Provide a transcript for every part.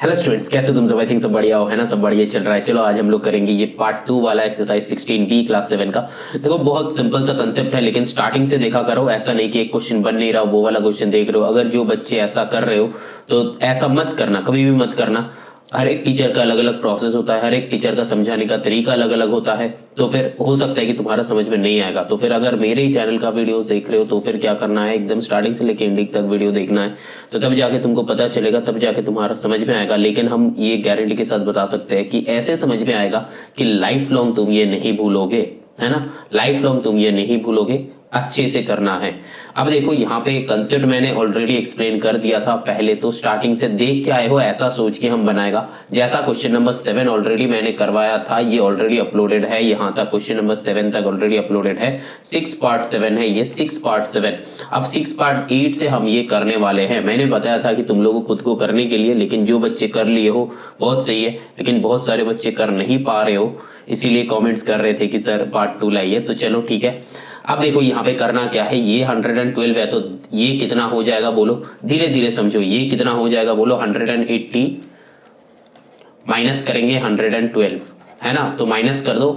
Hello students, कैसे तुम सब? आई थिंक सब बढ़िया हो, है ना? सब बढ़िया चल रहा है। चलो आज हम लोग करेंगे ये पार्ट 2 वाला एक्सरसाइज 16B क्लास 7 का। देखो बहुत सिंपल सा कंसेप्ट है, लेकिन स्टार्टिंग से देखा करो। ऐसा नहीं कि एक क्वेश्चन बन नहीं रहा वो वाला क्वेश्चन देख रहे हो। अगर जो बच्चे ऐसा कर रहे हो तो ऐसा मत करना, कभी भी मत करना। हर एक टीचर का अलग अलग प्रोसेस होता है, हर एक टीचर का समझाने का तरीका अलग अलग होता है। तो फिर हो सकता है कि तुम्हारा समझ में नहीं आएगा। तो फिर अगर मेरे ही चैनल का वीडियोस देख रहे हो तो फिर क्या करना है, एकदम स्टार्टिंग से लेके एंडिंग तक वीडियो देखना है। तो तब जाके तुमको पता चलेगा, तब जाके तुम्हारा समझ में आएगा। लेकिन हम ये गारंटी के साथ बता सकते हैं कि ऐसे समझ में आएगा कि लाइफ लॉन्ग तुम ये नहीं भूलोगे, है ना? लाइफ लॉन्ग तुम ये नहीं भूलोगे। अच्छे से करना है। अब देखो यहाँ पे कंसेप्ट मैंने ऑलरेडी एक्सप्लेन कर दिया था पहले, तो स्टार्टिंग से देख के आए हो ऐसा सोच के हम बनाएगा। जैसा क्वेश्चन नंबर 7 ऑलरेडी मैंने करवाया था, ये ऑलरेडी अपलोडेड है। यहाँ तक क्वेश्चन नंबर 7 तक ऑलरेडी अपलोडेड है। 6 पार्ट 7 है ये, 6 पार्ट 7। अब 6 पार्ट 8 से हम ये करने वाले हैं। मैंने बताया था कि तुम लोगों को खुद को करने के लिए, लेकिन जो बच्चे कर लिए हो बहुत सही है, लेकिन बहुत सारे बच्चे कर नहीं पा रहे हो, इसीलिए कमेंट्स कर रहे थे कि सर पार्ट 2 लाइए। तो चलो ठीक है। अब देखो यहाँ पे करना क्या है, ये 112 है तो ये कितना हो जाएगा बोलो, धीरे धीरे समझो। ये कितना हो जाएगा बोलो, 180 माइनस करेंगे 112, है ना? तो माइनस कर दो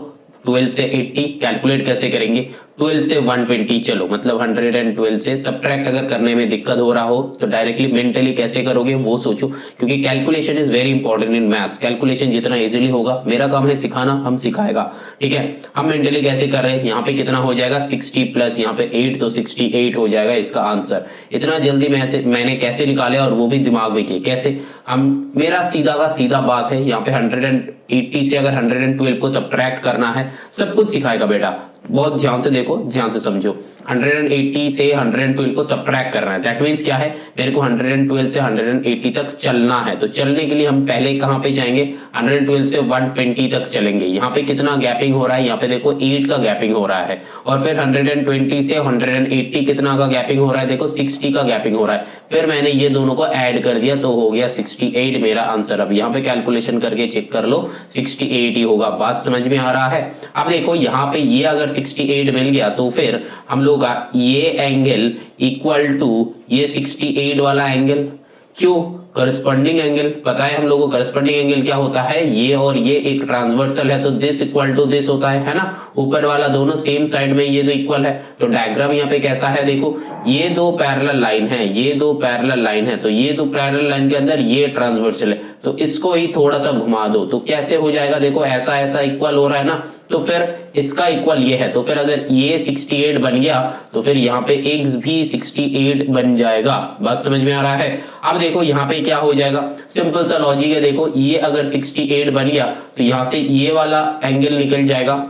12 से 80। कैलकुलेट कैसे करेंगे? 12 से 120। चलो मतलब 112 से सब्ट्रैक्ट अगर करने में दिक्कत हो रहा हो तो डायरेक्टली मेंटली कैसे करोगे वो सोचो, क्योंकि calculation is very important in maths. Calculation जितना इजीली होगा, मेरा काम है सिखाना, हम सिखाएगा, ठीक है? हम मेंटली कैसे कर रहे हैं, यहाँ पे कितना हो जाएगा 60 प्लस यहाँ पे 8, तो 68 हो जाएगा इसका आंसर। इतना जल्दी मैंने कैसे निकाले, और वो भी दिमाग में किए कैसे। हम मेरा सीधा का सीधा बात है, यहाँ पे 180 से अगर 112 को सब्ट्रैक्ट करना है, सब कुछ सिखाएगा बेटा। बहुत ध्यान से देखो, ध्यान से समझो। 180 से 112 को सब्ट्रैक्ट करना है, दैट मींस क्या है, मेरे को 112 से 180 तक चलना है। तो चलने के लिए हम पहले कहां पे जाएंगे, 112 से 120 तक चलेंगे। यहाँ पे कितना गैपिंग हो रहा है, यहाँ पे देखो 8 का गैपिंग हो रहा है। और फिर 120 से 180 कितना का गैपिंग हो रहा है, देखो 60 का गैपिंग हो रहा है। फिर मैंने ये दोनों को ऐड कर दिया तो हो गया 68 मेरा आंसर। अब यहाँ पे कैलकुलेशन करके चेक कर लो, 68 ही होगा। बात समझ में आ रहा है? अब देखो यहाँ पे ये अगर 68 मिल गया तो फिर हम लोग ये एंगल इक्वल टू ये 68 वाला एंगल, क्यों? करस्पॉन्डिंग एंगल पता है हम लोगों को। करस्पॉन्डिंग एंगल क्या होता है, ये और ये एक ट्रांसवर्सल है तो दिस इक्वल टू दिस होता है ना? ऊपर वाला दोनों सेम साइड में, ये दो इक्वल है। तो डायग्राम यहाँ पे कैसा है देखो, ये दो पैरेलल लाइन है, ये दो पैरेलल लाइन है, तो ये दो पैरेलल लाइन के अंदर ये ट्रांसवर्सल है, तो इसको ही थोड़ा सा घुमा दो तो कैसे हो जाएगा, देखो ऐसा ऐसा इक्वल हो रहा है ना, तो फिर इसका इक्वल ये है। तो फिर अगर ये 68 बन गया तो फिर यहाँ पे x भी 68 बन जाएगा। बात समझ में आ रहा है? अब देखो यहाँ पे क्या हो जाएगा, सिंपल सा लॉजिक है। देखो ये अगर 68 बन गया तो यहाँ से ये वाला एंगल निकल जाएगा,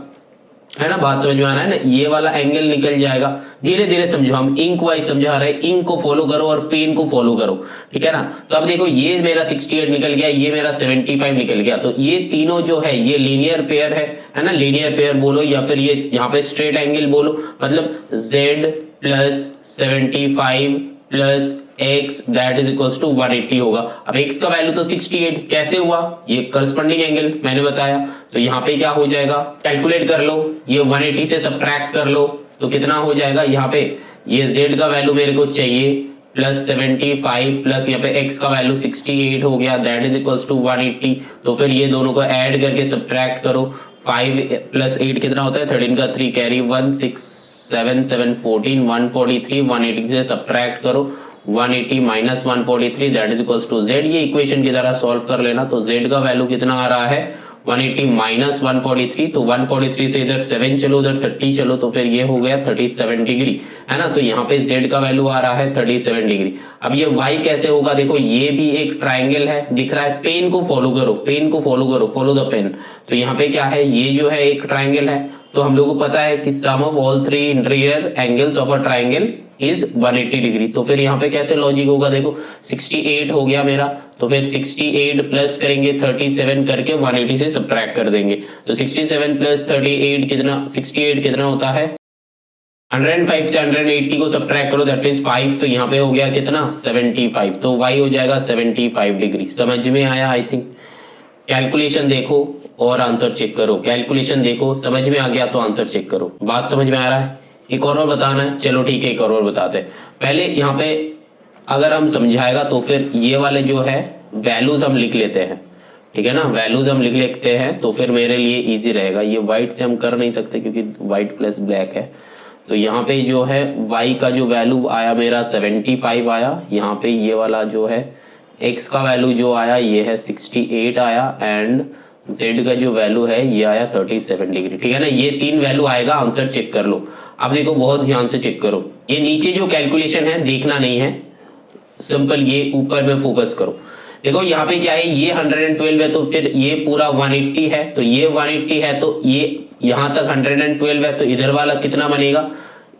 है ना? बात समझ में आ रहा है ना? ये वाला एंगल निकल जाएगा। धीरे धीरे समझो, हम इंक वाइज समझा रहे हैं, इंक को फॉलो करो और पेन को फॉलो करो, ठीक है ना? तो अब देखो ये मेरा 68 निकल गया, ये मेरा 75 निकल गया, तो ये तीनों जो है ये लीनियर पेयर है ना? लीनियर पेयर बोलो या फिर ये यहाँ पे स्ट्रेट एंगल बोलो, मतलब z plus 75 plus x that is equals to 180 होगा। अब x का वैल्यू तो 68 कैसे हुआ, ये करस्पॉन्डिंग एंगल मैंने बताया। तो यहाँ पे क्या हो जाएगा, कैलकुलेट कर लो, ये 180 से सब्ट्रैक्ट कर लो तो कितना हो जाएगा। यहाँ पे ये z का वैल्यू मेरे को चाहिए प्लस 75 प्लस यहाँ पे x का वैल्यू 68 हो गया, दैट इज इक्वल्स टू 180। तो फिर ये दोनों को ऐड करके सब्ट्रैक्ट करो। 5 प्लस 8 कितना होता है, 13 का 3 कैरी 1, 6 7 7 14, 143, 180 से सब्ट्रैक्ट करो 180 minus 143 that is equals to z। ये इक्वेशन की तरह सॉल्व कर लेना। तो z का वैल्यू कितना आ रहा है, 180 माइनस 143, तो 143 से इधर 7 चलो, उधर 30 चलो, तो फिर ये हो गया 37 डिग्री, है ना? तो यहाँ पे z का वैल्यू आ रहा है 37 डिग्री। अब ये y कैसे होगा, देखो ये भी एक ट्राइंगल है, दिख रहा है। पेन को फॉलो करो, पेन को फॉलो करो, फॉलो द पेन। तो यहाँ पे क्या है, ये जो है एक ट्राइंगल है, तो हम लोग को पता है कि sum of all 3 interior angles of a triangle is 180 degree. तो फिर यहाँ पे कैसे लॉजिक होगा, देखो 68 हो गया मेरा, तो फिर 68 प्लस करेंगे 37 करके 180 से सब्ट्रैक्ट कर देंगे। तो 67 प्लस 38 कितना, 68 कितना होता है, 105 से 180 को सब्ट्रैक्ट करो, दैट मींस 5, तो यहाँ पे हो गया कितना 75, तो y हो जाएगा 75 डिग्री। समझ में आया? आई थिंक कैलकुलेशन देखो और आंसर चेक करो, कैलकुलेशन देखो, समझ में आ गया तो आंसर चेक करो। बात समझ में आ रहा है? एक और बताना है, चलो ठीक है एक और बताते हैं। पहले यहाँ पे अगर हम समझाएगा तो फिर ये वाले जो है वैल्यूज हम लिख लेते हैं, ठीक है ना, वैल्यूज हम लिख लेते हैं तो फिर मेरे लिए इजी रहेगा। ये व्हाइट से हम कर नहीं सकते क्योंकि व्हाइट प्लस ब्लैक है। तो यहाँ पे जो है y का जो वैल्यू आया मेरा 75 आया, यहाँ पे ये वाला जो है x का वैल्यू जो आया ये है 68 आया, एंड z का जो वैल्यू है ये आया 37 डिग्री, ठीक है ना। ये 3 वैल्यू आएगा, आंसर चेक कर लो। अब देखो बहुत ध्यान से चेक करो, ये नीचे जो कैलकुलेशन है देखना नहीं है, सिंपल ये ऊपर में फोकस करो। देखो यहाँ पे क्या है, ये 112 है तो फिर ये पूरा 180 है, तो ये 180 है तो ये यहाँ तक 112 है, तो इधर वाला कितना बनेगा,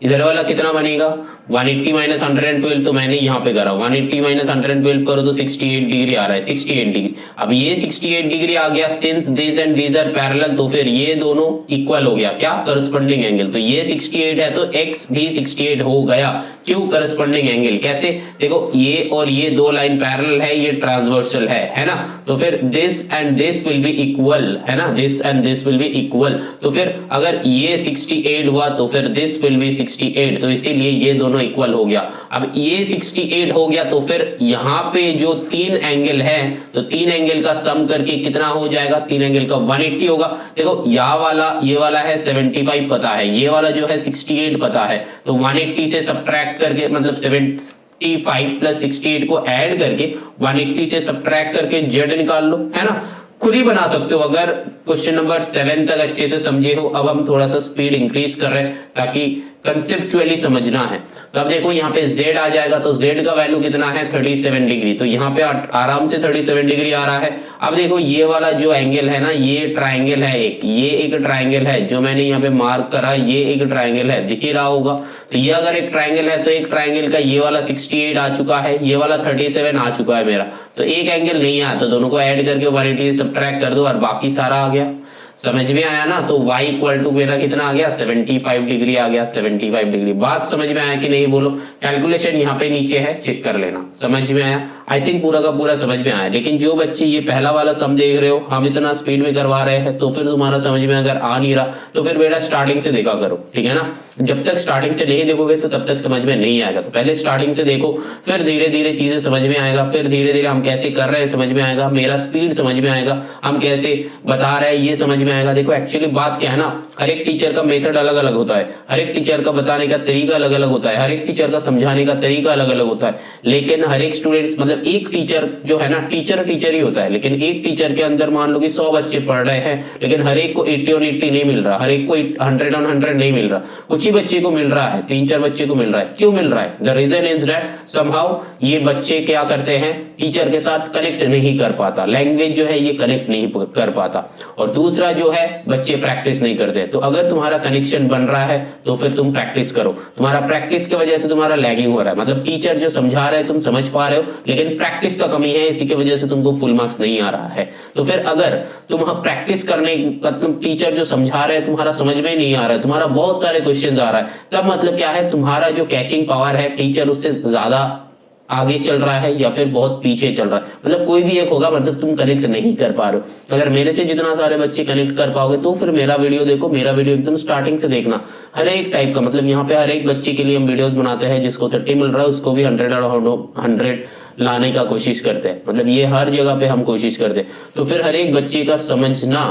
इधर वाला कितना बनेगा 180 माइनस 112, तो मैंने यहाँ पे करा 180 माइनस 112 करो तो 68 डिग्री आ रहा है, 68 डिग्री। अब ये 68 डिग्री आ गया, since this and this are parallel, तो फिर ये दोनों इक्वल हो गया, क्या, करस्पॉन्डिंग एंगल। तो ये 68 है तो x भी 68 हो गया, क्यों, करस्पॉन्डिंग एंगल। कैसे, देखो ये और ये दो लाइन पैरेलल है, ये ट्रांसवर्सल है ना, तो फिर this and this will be equal, है ना, this and this will be equal. तो फिर अगर ये 68 हुआ तो फिर दिस विल बी 68, तो इसीलिए ये दोनों इक्वल हो गया। अब ये 68 हो गया तो फिर यहाँ पे जो 3 एंगल है तो 3 एंगल का सम करके कितना हो जाएगा, 3 एंगल का 180 होगा। देखो यहाँ वाला ये वाला है 75 पता है, ये वाला जो है 68 पता है, तो 180 से सब्ट्रैक्ट करके मतलब 75 प्लस 68 को ऐड करके 180 से सब्ट्रैक्ट करके z निकाल लो, है ना। खुद ही बना सकते हो अगर क्वेश्चन नंबर 7 तक अच्छे से समझे हो। अब हम थोड़ा सा स्पीड इंक्रीज कर रहे हैं ताकि कंसेप्चुअली समझना है। तो अब देखो यहाँ पे z आ जाएगा, तो z का वैल्यू कितना है 37 डिग्री, तो यहाँ पे आराम से 37 डिग्री आ रहा है। अब देखो ये वाला जो एंगल है ना, ये ट्राइंगल है एक, ये एक ट्राइंगल है जो मैंने यहाँ पे मार्क करा, ये एक ट्राइंगल है, दिख ही रहा होगा। तो ये अगर एक ट्राइंगल है तो एक ट्राइंगल का ये वाला 68 आ चुका है, ये वाला 37 आ चुका है मेरा, तो एक एंगल नहीं आया, तो दोनों को ऐड करके 180 सब्ट्रैक्ट कर दो और बाकी सारा आ गया। समझ में आया ना। तो y इक्वल टू मेरा कितना आ गया 75 डिग्री आ गया, 75 डिग्री। बात समझ में आया कि नहीं बोलो। कैलकुलेशन यहाँ पे नीचे है, चेक कर लेना। समझ में आया, आई थिंक पूरा का पूरा समझ में आया। लेकिन जो बच्चे ये पहला वाला सम देख रहे हो, हम इतना स्पीड में करवा रहे हैं, तो फिर तुम्हारा समझ में अगर आ नहीं रहा तो फिर बेटा स्टार्टिंग से देखा करो, ठीक है ना। जब तक स्टार्टिंग से नहीं देखोगे तो तब तक समझ में नहीं आएगा। तो पहले स्टार्टिंग से देखो, फिर धीरे धीरे चीजें समझ में आएगा, फिर धीरे धीरे हम कैसे कर रहे हैं समझ में आएगा, मेरा स्पीड समझ में आएगा, हम कैसे बता रहे हैं ये समझ में आएगा। देखो एक्चुअली बात क्या है ना, हर एक टीचर का मेथड अलग अलग होता है, हर एक टीचर का बताने का तरीका अलग अलग होता है, हर एक टीचर का समझाने का तरीका अलग अलग होता है। लेकिन हर एक स्टूडेंट मतलब एक टीचर जो है ना, टीचर टीचर ही होता है, लेकिन एक टीचर के अंदर मान लो कि 100 बच्चे पढ़ रहे हैं, लेकिन हर एक को 80 on 80 नहीं मिल रहा, हर एक को 100 on 100 नहीं मिल रहा, कुछ ही बच्चे को मिल रहा है, 3-4 बच्चे को मिल रहा है। क्यों मिल रहा है? The reason is that somehow ये बच्चे क्या करते हैं, टीचर के साथ कनेक्ट नहीं कर पाता, लैंग्वेज जो है ये कनेक्ट नहीं कर पाता। और दूसरा जो है बच्चे प्रैक्टिस नहीं करते। तो अगर तुम्हारा कनेक्शन बन रहा है तो फिर तुम प्रैक्टिस करो। तुम्हारा प्रैक्टिस की वजह से तुम्हारा लैगिंग हो रहा है, मतलब टीचर जो समझा रहे हैं तुम समझ पा रहे हो, लेकिन प्रैक्टिस का कमी है, इसी की वजह से तुमको फुल मार्क्स नहीं आ रहा है। तो फिर अगर तुम प्रैक्टिस करने मतलब टीचर जो समझा रहे हैं तुम्हारा समझ में नहीं आ रहा है, तुम्हारा बहुत सारे क्वेश्चन आ रहा है, तब मतलब क्या है, तुम्हारा जो कैचिंग पावर है टीचर उससे ज्यादा आगे चल रहा है या फिर बहुत पीछे चल रहा है, मतलब कोई भी एक होगा, मतलब तुम कनेक्ट नहीं कर पा रहे हो। अगर मेरे से जितना सारे बच्चे कनेक्ट कर पाओगे तो फिर मेरा वीडियो देखो, मेरा वीडियो एकदम स्टार्टिंग से देखना, हर एक टाइप का, मतलब यहाँ पे हर एक बच्चे के लिए हम वीडियोस बनाते हैं, जिसको 30 मिल रहा है उसको भी 100 लाने का कोशिश करते हैं, मतलब ये हर जगह पे हम कोशिश करते हैं। तो फिर हर एक बच्चे का समझना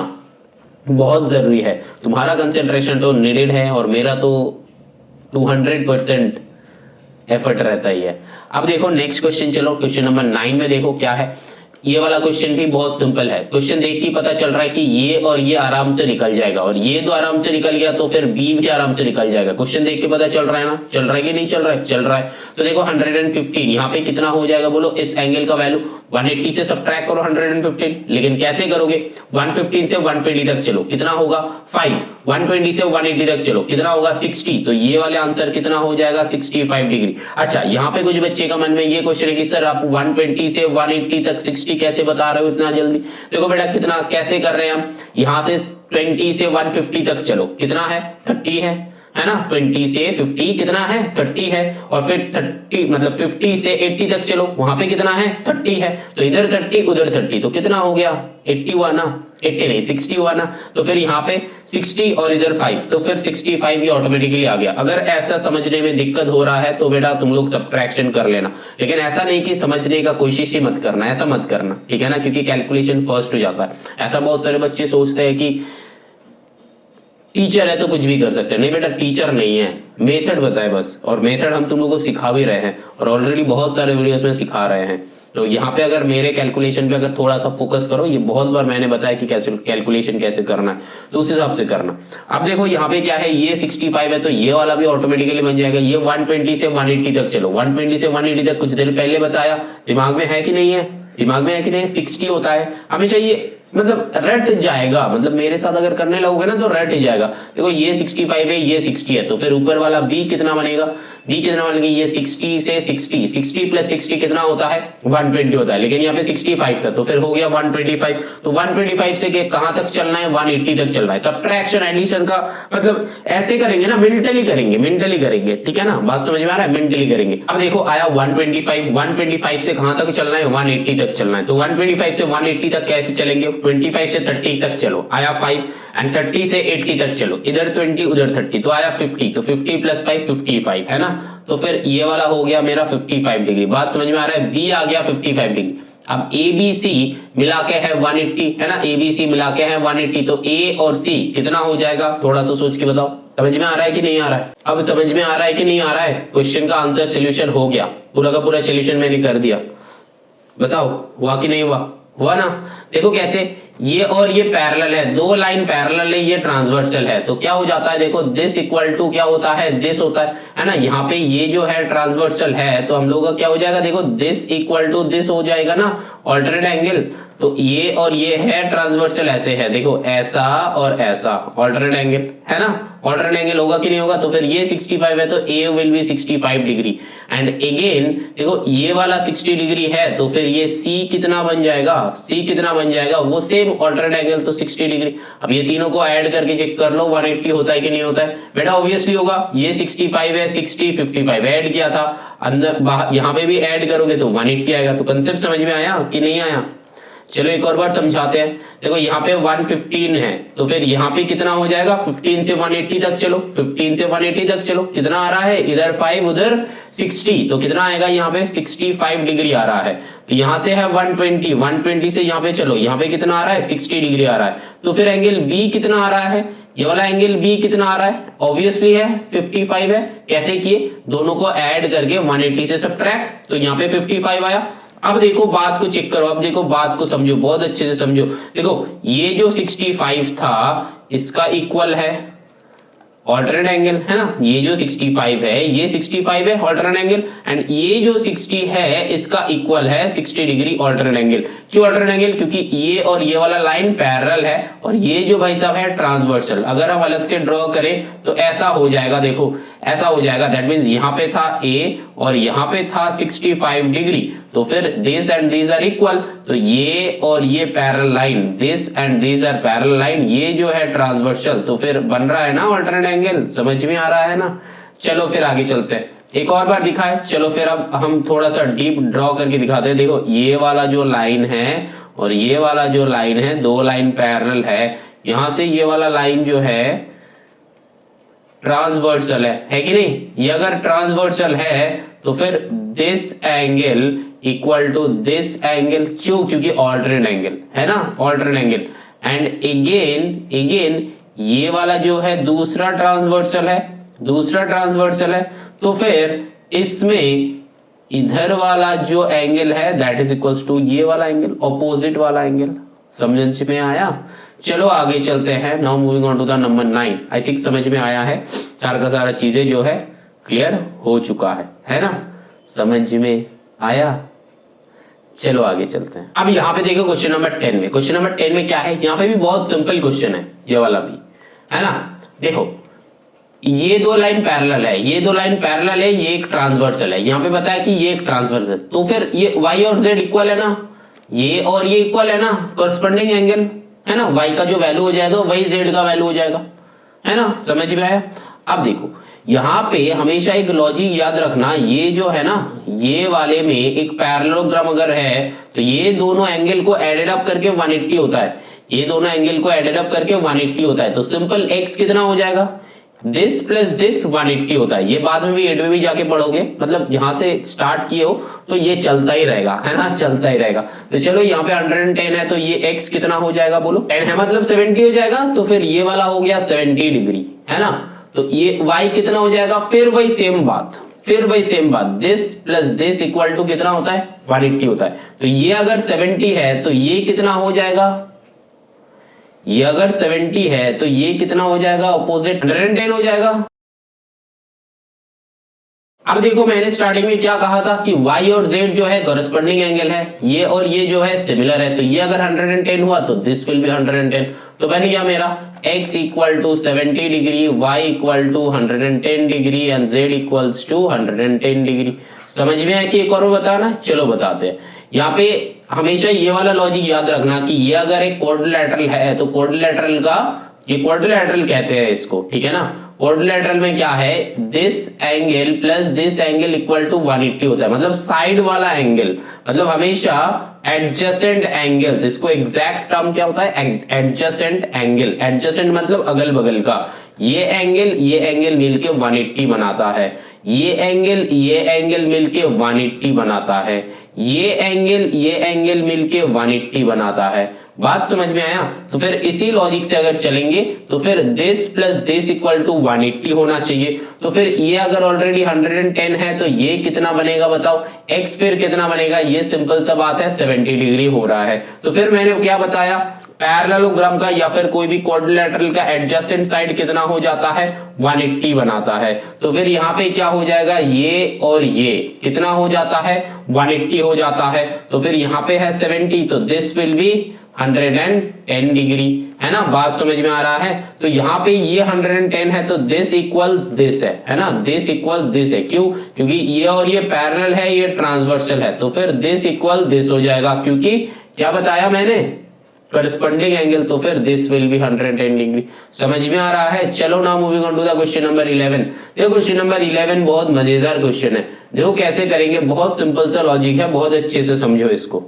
बहुत जरूरी है, तुम्हारा कंसेंट्रेशन तो नीडेड है और मेरा तो 200% एफर्ट रहता ही है। अब देखो नेक्स्ट क्वेश्चन, चलो क्वेश्चन नंबर 9 में देखो क्या है। ये वाला क्वेश्चन भी बहुत सिंपल है। क्वेश्चन देख के पता चल रहा है कि ये और ये आराम से निकल जाएगा, और ये तो आराम से निकल गया तो फिर बी भी आराम से निकल जाएगा। क्वेश्चन देख के पता चल रहा है ना, चल रहा है कि नहीं चल रहा है, चल रहा है। तो देखो 115 यहाँ पे कितना हो जाएगा बोलो, इस एंगल का वैल्यू 180 से सब्ट्रैक्ट करो 115, लेकिन कैसे करोगे, 115 से 120 तक चलो, कितना होगा 5, 120 से 180 तक चलो, कितना होगा 60, तो ये वाले आंसर कितना हो जाएगा 65 डिग्री। अच्छा, यहाँ पे कुछ बच्चे का मन में ये क्वेश्चन है कि सर आप 120 से 180 तक 60 कैसे बता रहे हो इतना जल्दी। देखो बेटा कितना कैसे कर रहे हैं हम, यहाँ से 20 से 150 तक चलो, कितना है 30 है, है ना। 20 से 50 कितना है 30 है, और फिर 30 मतलब 50 से 80 तक चलो, वहां पे कितना है 30 है, तो इधर 30 उधर 30, तो कितना हो गया 80 हुआ ना, 80 नहीं 60 हुआ ना। तो फिर यहाँ पे 60 और इधर 5, तो फिर 65 ये ऑटोमेटिकली आ गया। अगर ऐसा समझने में दिक्कत हो रहा है तो बेटा तुम लोग सब्ट्रैक्शन कर लेना, लेकिन ऐसा नहीं कि समझने का कोशिश ही मत करना, ऐसा मत करना, ठीक है ना, क्योंकि कैलकुलेशन फर्स्ट हो जाता है। ऐसा बहुत सारे बच्चे सोचते हैं कि टीचर है तो कुछ भी कर सकते हैं, नहीं बेटा टीचर नहीं है, मेथड बताए बस, और मेथड हम तुम लोगों को सिखा भी रहे हैं और ऑलरेडी बहुत सारे वीडियोस में सिखा रहे हैं। तो यहाँ पे अगर मेरे कैलकुलेशन पे अगर थोड़ा सा फोकस करो, ये बहुत बार मैंने बताया कि कैसे कैलकुलेशन कैसे करना है, तो उस हिसाब से करना। अब देखो यहाँ पे क्या है, ये 65 है तो ये वाला भी ऑटोमेटिकली बन जाएगा। ये 120 से 180 तक चलो, 120 से 180 तक कुछ देर पहले बताया, दिमाग में है कि नहीं है, दिमाग में है कि नहीं, 60 होता है हमेशा, ये मतलब रट जाएगा, मतलब मेरे साथ अगर करने लगोगे ना तो रट ही जाएगा। देखो ये 65 है, ये 60 है, तो फिर ऊपर वाला b कितना बनेगा, b कितना बनेगा, ये 60 से 60, 60 प्लस 60 कितना होता है 120 होता है, लेकिन यहाँ पे 65 था तो फिर हो गया 125, तो 125 से कहां तक चलना है 180 तक चलना है। सब्ट्रैक्शन एडिशन का मतलब ऐसे करेंगे ना, मेंटली करेंगे, मेंटली करेंगे, ठीक है ना, बात समझ में आ रहा है, मेंटली करेंगे। अब देखो आया 125 से कहां तक चलना है 180 तक चलना है, तो 125 से 180 तक कैसे चलेंगे, 25 से 30 तक चलो, आया 5, एंड 30 से 80 तक चलो, इधर 20 उधर 30, तो आया 50, तो 50 प्लस 5 55 है ना। तो फिर ये वाला हो गया मेरा 55 डिग्री, बात समझ में आ रहा है, बी आ गया 55 डिग्री। अब ए बी सी मिला के है 180 है ना, ए बी सी मिला के है 180, तो ए और सी कितना हो जाएगा, थोड़ा सा सोच के बताओ, समझ में आ रहा है कि नहीं आ रहा है, अब समझ में आ रहा है कि नहीं आ रहा है। क्वेश्चन का आंसर सोल्यूशन हो गया, पूरा का पूरा सोल्यूशन मैंने कर दिया, बताओ हुआ कि नहीं हुआ, हुआ ना। देखो कैसे, ये और ये पैरेलल है, दो लाइन पैरेलल है, ये ट्रांसवर्सल है, तो क्या हो जाता है, देखो दिस इक्वल टू क्या होता है, दिस होता है ना। यहाँ पे ये जो है ट्रांसवर्सल है, तो हम लोग का क्या हो जाएगा, देखो दिस इक्वल टू दिस हो जाएगा ना, ऑल्टरनेट एंगल। तो ये और ये है ट्रांसवर्सल, ऐसे है, देखो ऐसा और ऐसा ऑल्टरनेट एंगल है ना, ऑल्टरनेट एंगल होगा कि नहीं होगा। तो फिर ये 65 है तो A will be 65 degree, and again देखो ये वाला 60 डिग्री है, तो फिर ये सी कितना बन जाएगा, सी कितना बन जाएगा, वो सेम ऑल्टरनेट एंगल तो 60 डिग्री। अब ये तीनों को ऐड करके चेक कर लो 180 होता है कि नहीं होता है, बेटा ऑब्वियसली होगा। ये 65 है, 60 55 ऐड किया था, अंदर यहाँ पे भी ऐड करोगे तो 180 आएगा। तो कंसेप्ट समझ में आया कि नहीं आया, चलो एक और बार समझाते हैं। देखो यहाँ पे 115 है, तो फिर यहाँ पे कितना हो जाएगा, 15 से 180 तक चलो, 15 से 180 तक चलो, कितना आ रहा है, इधर 5 उधर 60, तो कितना आएगा यहाँ पे 65 डिग्री आ रहा है। तो यहाँ से है 120, 120 से यहाँ पे चलो, यहाँ पे कितना आ रहा है 60 डिग्री आ रहा है। तो फिर एंगल बी कितना आ रहा है, ये वाला एंगल बी कितना आ रहा है, ऑब्वियसली है 55 है। कैसे किए, दोनों को ऐड करके 180 से सब्ट्रैक्ट, तो यहाँ पे 55 आया। अब देखो बात को चेक करो, अब देखो बात को समझो, बहुत अच्छे से समझो। देखो ये जो 65 था इसका इक्वल है ऑल्टरनेट एंगल है ना, ये जो 65 है ये 65 है ऑल्टरनेट एंगल, एंड ये जो 60 है इसका इक्वल है 60 डिग्री ऑल्टरनेट एंगल। क्यों ऑल्टरनेट एंगल, क्योंकि ये और ये वाला लाइन पैरेलल है और ये जो भाई साहब है ट्रांसवर्सल। अगर हम अलग से ड्रॉ करें तो ऐसा हो जाएगा, देखो ऐसा हो जाएगा, दैट मींस यहाँ पे था ए और यहाँ पे था 65 डिग्री, तो फिर this and this are equal, तो ये और ये parallel line, this and this are parallel line, ये जो है ट्रांसवर्सल, तो फिर बन रहा है ना ऑल्टरनेट एंगल, समझ में आ रहा है ना। चलो फिर आगे चलते हैं, एक और बार दिखाए, चलो फिर अब हम थोड़ा सा डीप ड्रॉ करके दिखाते हैं। देखो ये वाला जो लाइन है और ये वाला जो लाइन है, दो लाइन पैरेलल है, यहां से ये वाला लाइन जो है ट्रांसवर्सल है कि नहीं। ये अगर ट्रांसवर्सल है तो फिर this angle equal to this angle, क्यों, क्योंकि ऑल्टरनेट एंगल है ना, ऑल्टरनेट एंगल। एंड अगेन ये वाला जो है दूसरा ट्रांसवर्सल है, दूसरा ट्रांसवर्सल है, तो फिर इसमें इधर वाला जो एंगल है दैट इज इक्वल्स टू ये वाला एंगल, ऑपोजिट वाला एंगल। समझ में आया, चलो आगे चलते हैं। Now moving on to the number 9। I think समझ में आया है, सारा का सारा चीजें जो है क्लियर हो चुका है ना, समझ में आया। चलो आगे चलते हैं। अब यहाँ पे देखो क्वेश्चन नंबर 10 में, क्वेश्चन नंबर 10 में क्या है, यहाँ पे भी बहुत सिंपल क्वेश्चन है, ये वाला भी है ना। देखो ये दो लाइन पैरेलल है, ये दो लाइन पैरेलल है, ये एक ट्रांसवर्सल है, यहाँ पे बताया कि ये एक ट्रांसवर्सल, तो फिर ये y और z इक्वल है ना, ये और ये इक्वल है ना, कॉरस्पॉन्डिंग एंगल है ना, y का जो वैल्यू हो जाएगा वही z का वैल्यू हो जाएगा, है ना, समझ में आया। अब देखो यहाँ पे हमेशा एक लॉजिक याद रखना, ये जो है ना, ये वाले में एक पैरेललोग्राम अगर है तो ये दोनों एंगल को एडेड अप करके 180 होता है, ये दोनों एंगल को एडेड अप करके 180 होता है। तो सिंपल x कितना हो जाएगा, दिस प्लस दिस 180 होता है। ये बाद में भी 8 में भी जाके पढ़ोगे, मतलब यहां से स्टार्ट किए हो तो ये चलता ही रहेगा, है ना, चलता ही रहेगा। तो चलो यहाँ पे 110 है तो ये x कितना हो जाएगा, बोलो 10 है मतलब 70 हो जाएगा, तो फिर ये वाला हो गया 70 डिग्री, है ना। तो ये y कितना हो जाएगा, फिर वही सेम बात, this plus this equal to कितना होता है, 180 होता है। तो ये अगर 70 है तो ये कितना हो जाएगा, ये अगर 70 है तो ये कितना हो जाएगा, ऑपोजिट 110 हो जाएगा। अब देखो मैंने स्टार्टिंग में क्या कहा था कि y और z जो है कॉरेस्पॉन्डिंग एंगल है, ये और ये जो है सिमिलर है, तो ये अगर 110 हुआ तो दिस विल बी 110। तो बन गया मेरा x equal to 70 degree, y equal to 110 degree and z equals to 110 degree. समझ में आया कि एक और बताना, चलो बताते हैं। यहाँ पे हमेशा ये वाला लॉजिक याद रखना कि ये अगर एक क्वाड्रिलैटरल है तो क्वाड्रिलैटरल का, ये क्वाड्रिलैटरल कहते हैं इसको, ठीक है ना। क्वाड्रिलैटरल में क्या है, this angle plus this angle equal to 180 होता है, मतलब साइड वाला एंगल, मतलब हमेशा एडजेसेंट एंगल्स, इसको एग्जैक्ट टर्म क्या होता है, एडजेसेंट एंगल, एडजेसेंट मतलब अगल बगल का। ये एंगल मिलके 180 बनाता है, ये एंगल मिलके 180 बनाता है, ये एंगल मिलके 180 बनाता है। बात समझ में आया। तो फिर इसी लॉजिक से अगर चलेंगे तो फिर this plus this equal to 180 होना चाहिए। तो फिर ये अगर ऑलरेडी 110 है तो ये कितना बनेगा बताओ, x फिर कितना बनेगा, ये सिंपल सा बात है 70 डिग्री हो रहा है। तो फिर मैंने क्या बताया, पैरेललोग्राम का या फिर कोई भी क्वाड्रिलैटरल का एडजेसेंट साइड कितना हो जाता है, 180 बनाता है। तो फिर यहाँ पे क्या हो जाएगा, ये और ये कितना हो जाता है, 180 हो जाता है। तो फिर यहाँ पे है 70 तो दिस विल बी 110 डिग्री, है ना। बात समझ में आ रहा है। तो यहाँ पे ये 110 है तो दिस इक्वल्स दिस है ना, दिस इक्वल्स दिस है। क्यों, क्योंकि ये और ये पैरेलल है, ये ट्रांसवर्सल है, तो फिर दिस इक्वल दिस हो जाएगा, क्योंकि क्या बताया मैंने, करस्पॉन्डिंग एंगल। तो फिर दिस विल बी 110 डिग्री। समझ में आ रहा है। चलो now moving on to the question number 11। देखो क्वेश्चन नंबर 11 बहुत मजेदार क्वेश्चन है। देखो कैसे करेंगे, बहुत सिंपल सा लॉजिक है, बहुत अच्छे से समझो इसको।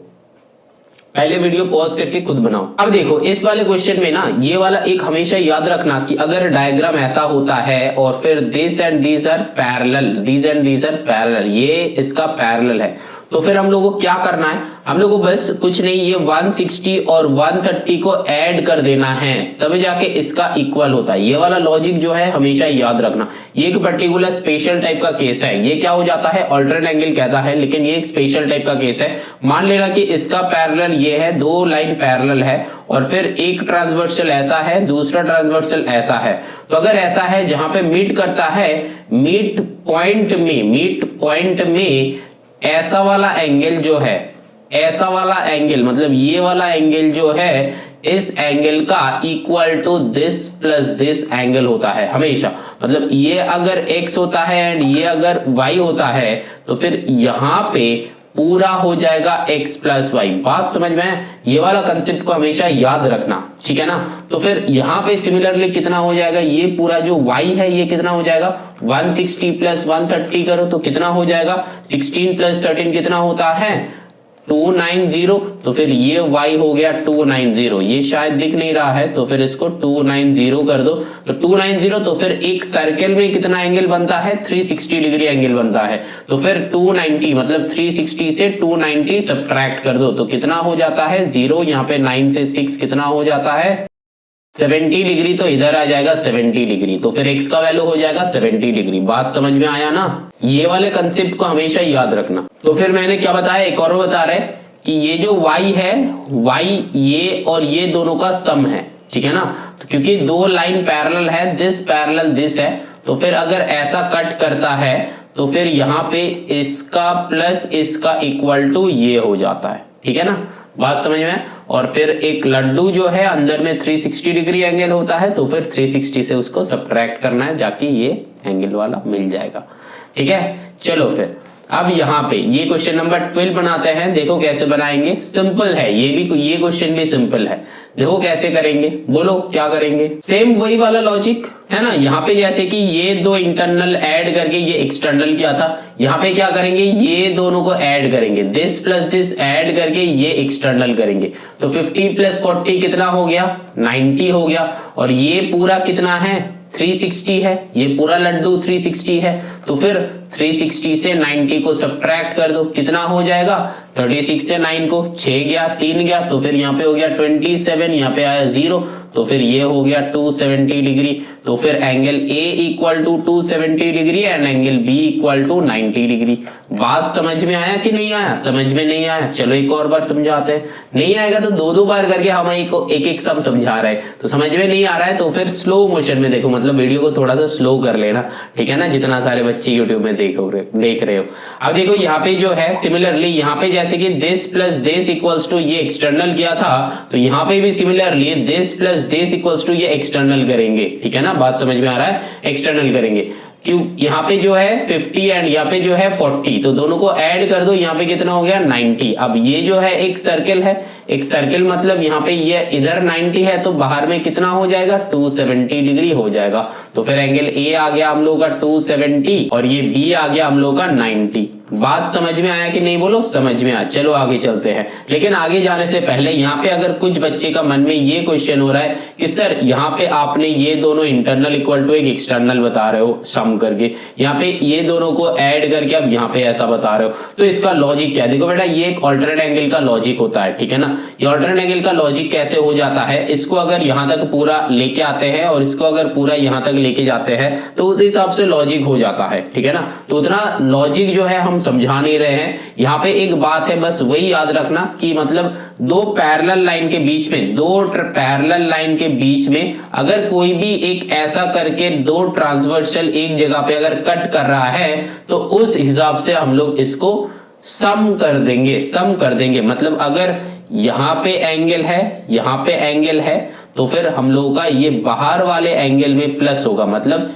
पहले वीडियो पॉज करके खुद बनाओ। अब देखो इस वाले क्वेश्चन में ना, ये वाला एक हमेशा याद रखना कि अगर डायग्राम ऐसा होता है और फिर this and these are parallel, this and these are parallel, ये इसका पैरेलल है, तो फिर हम लोगों को क्या करना है, हम लोगों को बस कुछ नहीं, ये 160 और 130 को ऐड कर देना है, तब जाके इसका इक्वल होता है। ये वाला लॉजिक जो है हमेशा याद रखना। ये एक पर्टिकुलर स्पेशल टाइप का केस है। ये क्या हो जाता है, अल्टरनेट एंगल कहता है, लेकिन ये एक स्पेशल टाइप का केस है। मान लेना कि इसका पैरेलल ये है, दो लाइन पैरेलल है और फिर एक ट्रांसवर्सल ऐसा है, दूसरा ट्रांसवर्सल ऐसा है। तो अगर ऐसा है जहां पे मीट करता है, मीट पॉइंट में ऐसा वाला एंगल जो है, ऐसा वाला एंगल मतलब ये वाला एंगल जो है, इस एंगल का equal to this plus this angle होता है हमेशा। मतलब ये अगर x होता है एंड ये अगर y होता है तो फिर यहां पे पूरा हो जाएगा x प्लस वाई। बात समझ में है। ये वाला कंसेप्ट को हमेशा याद रखना, ठीक है ना। तो फिर यहाँ पे सिमिलरली कितना हो जाएगा, ये पूरा जो y है ये कितना हो जाएगा, 160 प्लस 130 करो तो कितना हो जाएगा, 16 प्लस 13 कितना होता है, 290। तो फिर ये y हो गया 290, ये शायद दिख नहीं रहा है तो फिर इसको 290 कर दो। तो 290 तो फिर एक सर्कल में कितना एंगल बनता है, 360 डिग्री एंगल बनता है। तो फिर 290 मतलब 360 से 290 सब्ट्रैक्ट कर दो तो कितना हो जाता है, 0। यहाँ पे 9 से 6 कितना हो जाता है, 70 डिग्री। तो इधर आ जाएगा 70 डिग्री, तो फिर x का वैल्यू हो जाएगा 70 डिग्री। बात समझ में आया ना। ये वाले कंसेप्ट को हमेशा याद रखना। तो फिर मैंने क्या बताया, एक और बता रहे कि ये जो y है, y ये और ये दोनों का सम है, ठीक है ना। तो क्योंकि दो लाइन पैरेलल है, दिस पैरेलल दिस है, तो फिर अगर ऐसा कट करता है तो फिर यहाँ पे इसका प्लस इसका इक्वल टू ये हो जाता है, ठीक है ना। बात समझ में। और फिर एक लड्डू जो है अंदर में 360 डिग्री एंगल होता है, तो फिर 360 से उसको सब्ट्रैक्ट करना है, जाके ये एंगल वाला मिल जाएगा, ठीक है। चलो फिर अब यहाँ पे ये क्वेश्चन नंबर 12 बनाते हैं, देखो कैसे बनाएंगे। सिंपल है ये क्वेश्चन भी सिंपल है। देखो कैसे करेंगे, बोलो क्या करेंगे। सेम वही वाला लॉजिक है ना। यहाँ पे जैसे कि ये दो इंटरनल ऐड करके ये एक्सटर्नल क्या था, यहाँ पे क्या करेंगे, ये दोनों को ऐड करेंगे, दिस प्लस दिस ऐड करके ये एक्सटर्नल करेंगे। तो 50 प्लस 40 कितना हो गया, 90 हो गया। और ये पूरा कितना है, 360 है, ये पूरा लड्डू 360 है। तो फिर 360 से 90 को सब्ट्रैक्ट कर दो, कितना हो जाएगा, 36 से 9 को 6 गया, 3 गया, तो फिर यहाँ पे हो गया 27, यहाँ पे आया 0, तो फिर ये हो गया 270 डिग्री। तो फिर angle A equal to 270 degree and angle B equal to 90 degree. बात समझ में आया कि नहीं आया, समझ में नहीं आया, चलो एक और बार समझाते हैं। नहीं आएगा तो दो बार करके हम एक एक सब समझा रहे हैं। तो समझ में नहीं आ रहा है तो फिर स्लो मोशन में देखो, मतलब वीडियो को थोड़ा सा स्लो कर लेना, ठीक है ना, जितना सारे बच्चे यूट्यूब में देख रहे हो। अब देखो यहाँ पे जो है सिमिलरली, यहाँ पे जैसे कि this plus this equals to ये एक्सटर्नल किया था, तो यहाँ पे भी similarly this plus this equals to ये एक्सटर्नल करेंगे, ठीक है ना, बात समझ में आ रहा है, एक्सटर्नल करेंगे। क्यों, यहाँ पे जो है 50 एंड यहाँ पे जो है 40, तो दोनों को ऐड कर दो, यहाँ पे कितना हो गया 90। अब ये जो है एक सर्कल है, एक सर्कल मतलब यहाँ पे ये इधर 90 है, तो बाहर में कितना हो जाएगा 270 डिग्री हो जाएगा। तो फिर एंगल A आ गया हम लोग का 270 और ये B आ गया हम लोग का 90। बात समझ में आया कि नहीं, बोलो समझ में आया। चलो आगे चलते हैं, लेकिन आगे जाने से पहले यहाँ पे अगर कुछ बच्चे का मन में ये क्वेश्चन हो रहा है कि सर यहाँ पे आपने ये दोनों इंटरनल इक्वल टू एक एक्सटर्नल बता रहे हो सम करके, यहाँ पे ये दोनों को ऐड करके अब यहाँ पे ऐसा बता रहे हो, तो इसका लॉजिक क्या है। देखो बेटा ये एक ऑल्टरनेट एंगल का लॉजिक होता है, ठीक है ना। ये ऑल्टरनेट एंगल का लॉजिक कैसे हो जाता है, इसको अगर यहाँ तक पूरा लेके आते हैं और इसको अगर पूरा यहाँ तक लेके जाते हैं तो उस हिसाब से लॉजिक हो जाता है, ठीक है ना। तो उतना लॉजिक जो है हम समझा नहीं रहे हैं। यहाँ पे एक बात है बस वही याद रखना कि मतलब दो पैरेलल लाइन के बीच में, दो पैरेलल लाइन के बीच में अगर कोई भी एक ऐसा करके दो ट्रांसवर्सल एक जगह पे अगर कट कर रहा है तो उस हिसाब से हम लोग इसको सम कर देंगे, सम कर देंगे। मतलब अगर यहाँ पे एंगल है, यहाँ पे एंगल है, तो फिर हम लोगों का ये बाहर वाले एंगल में प्लस होगा, मतलब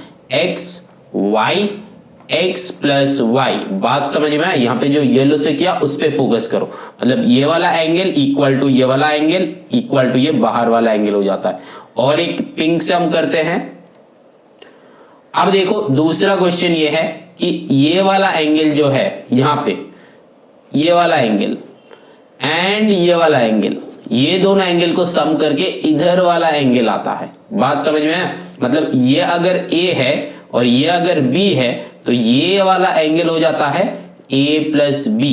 x प्लस वाई। बात समझ में आया। यहाँ पे जो येलो से किया उस पे फोकस करो, मतलब ये वाला एंगल इक्वल टू ये वाला एंगल इक्वल टू ये बाहर वाला एंगल हो जाता है। और एक पिंक से हम करते हैं। अब देखो दूसरा क्वेश्चन ये है कि ये वाला एंगल जो है यहाँ पे, ये वाला एंगल एंड ये वाला एंगल, ये दोनों एंगल को सम करके इधर वाला एंगल आता है। बात समझ में आया। मतलब ये अगर A है और ये अगर B है तो ये वाला एंगल हो जाता है A प्लस B।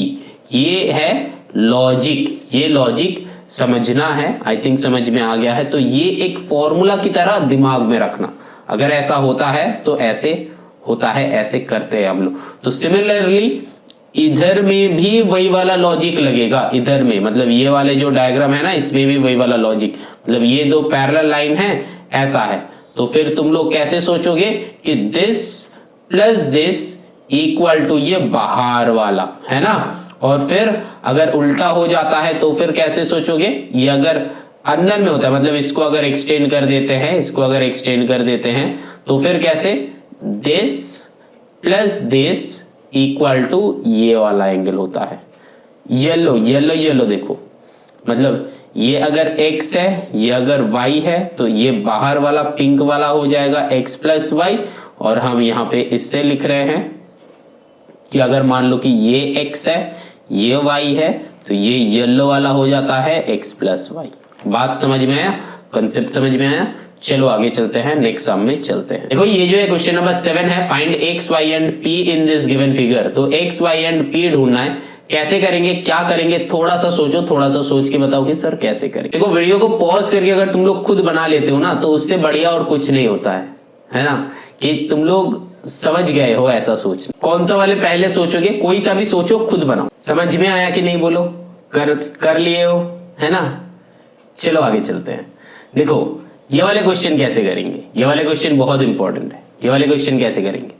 ये है लॉजिक, ये लॉजिक समझना है। आई थिंक समझ में आ गया है। तो ये एक फॉर्मूला की तरह दिमाग में रखना, अगर ऐसा होता है तो ऐसे होता है, ऐसे करते हैं हम लोग। तो सिमिलरली इधर में भी वही वाला लॉजिक लगेगा, इधर में मतलब ये वाले जो डायग्राम है ना इसमें भी वही वाला लॉजिक, मतलब ये दो पैरेलल लाइन है ऐसा है। तो फिर तुम लोग कैसे सोचोगे कि this plus this equal to ये बाहर वाला है ना। और फिर अगर उल्टा हो जाता है तो फिर कैसे सोचोगे, ये अगर अंदर में होता है मतलब इसको अगर एक्सटेंड कर देते हैं, इसको अगर एक्सटेंड कर देते हैं तो फिर कैसे, this plus this equal to ये वाला एंगल होता है। येलो येलो येलो देखो, मतलब ये अगर x है, ये अगर y है तो ये बाहर वाला पिंक वाला हो जाएगा x प्लस वाई। और हम यहाँ पे इससे लिख रहे हैं कि अगर मान लो कि ये x है, ये y है, तो ये येलो वाला हो जाता है x प्लस वाई। बात समझ में आया, कंसेप्ट समझ में आया। चलो आगे चलते हैं, नेक्स्ट सम में चलते हैं। देखो ये जो है क्वेश्चन नंबर 7 है, find x y and p in this given figure. तो x y एंड p ढूंढना है। कैसे करेंगे, क्या करेंगे, थोड़ा सा सोचो, थोड़ा सा सोच के बताओ कि सर कैसे करेंगे। देखो वीडियो को पॉज करके अगर तुम लोग खुद बना लेते हो ना तो उससे बढ़िया और कुछ नहीं होता है ना, कि तुम लोग समझ गए हो ऐसा सोच। कौन सा वाले पहले सोचोगे, कोई सा भी सोचो, खुद बनाओ। समझ में आया कि नहीं, बोलो कर लिए हो, है ना। चलो आगे चलते हैं। देखो ये वाले क्वेश्चन कैसे करेंगे, ये वाले क्वेश्चन बहुत इंपॉर्टेंट है। ये वाले क्वेश्चन कैसे करेंगे,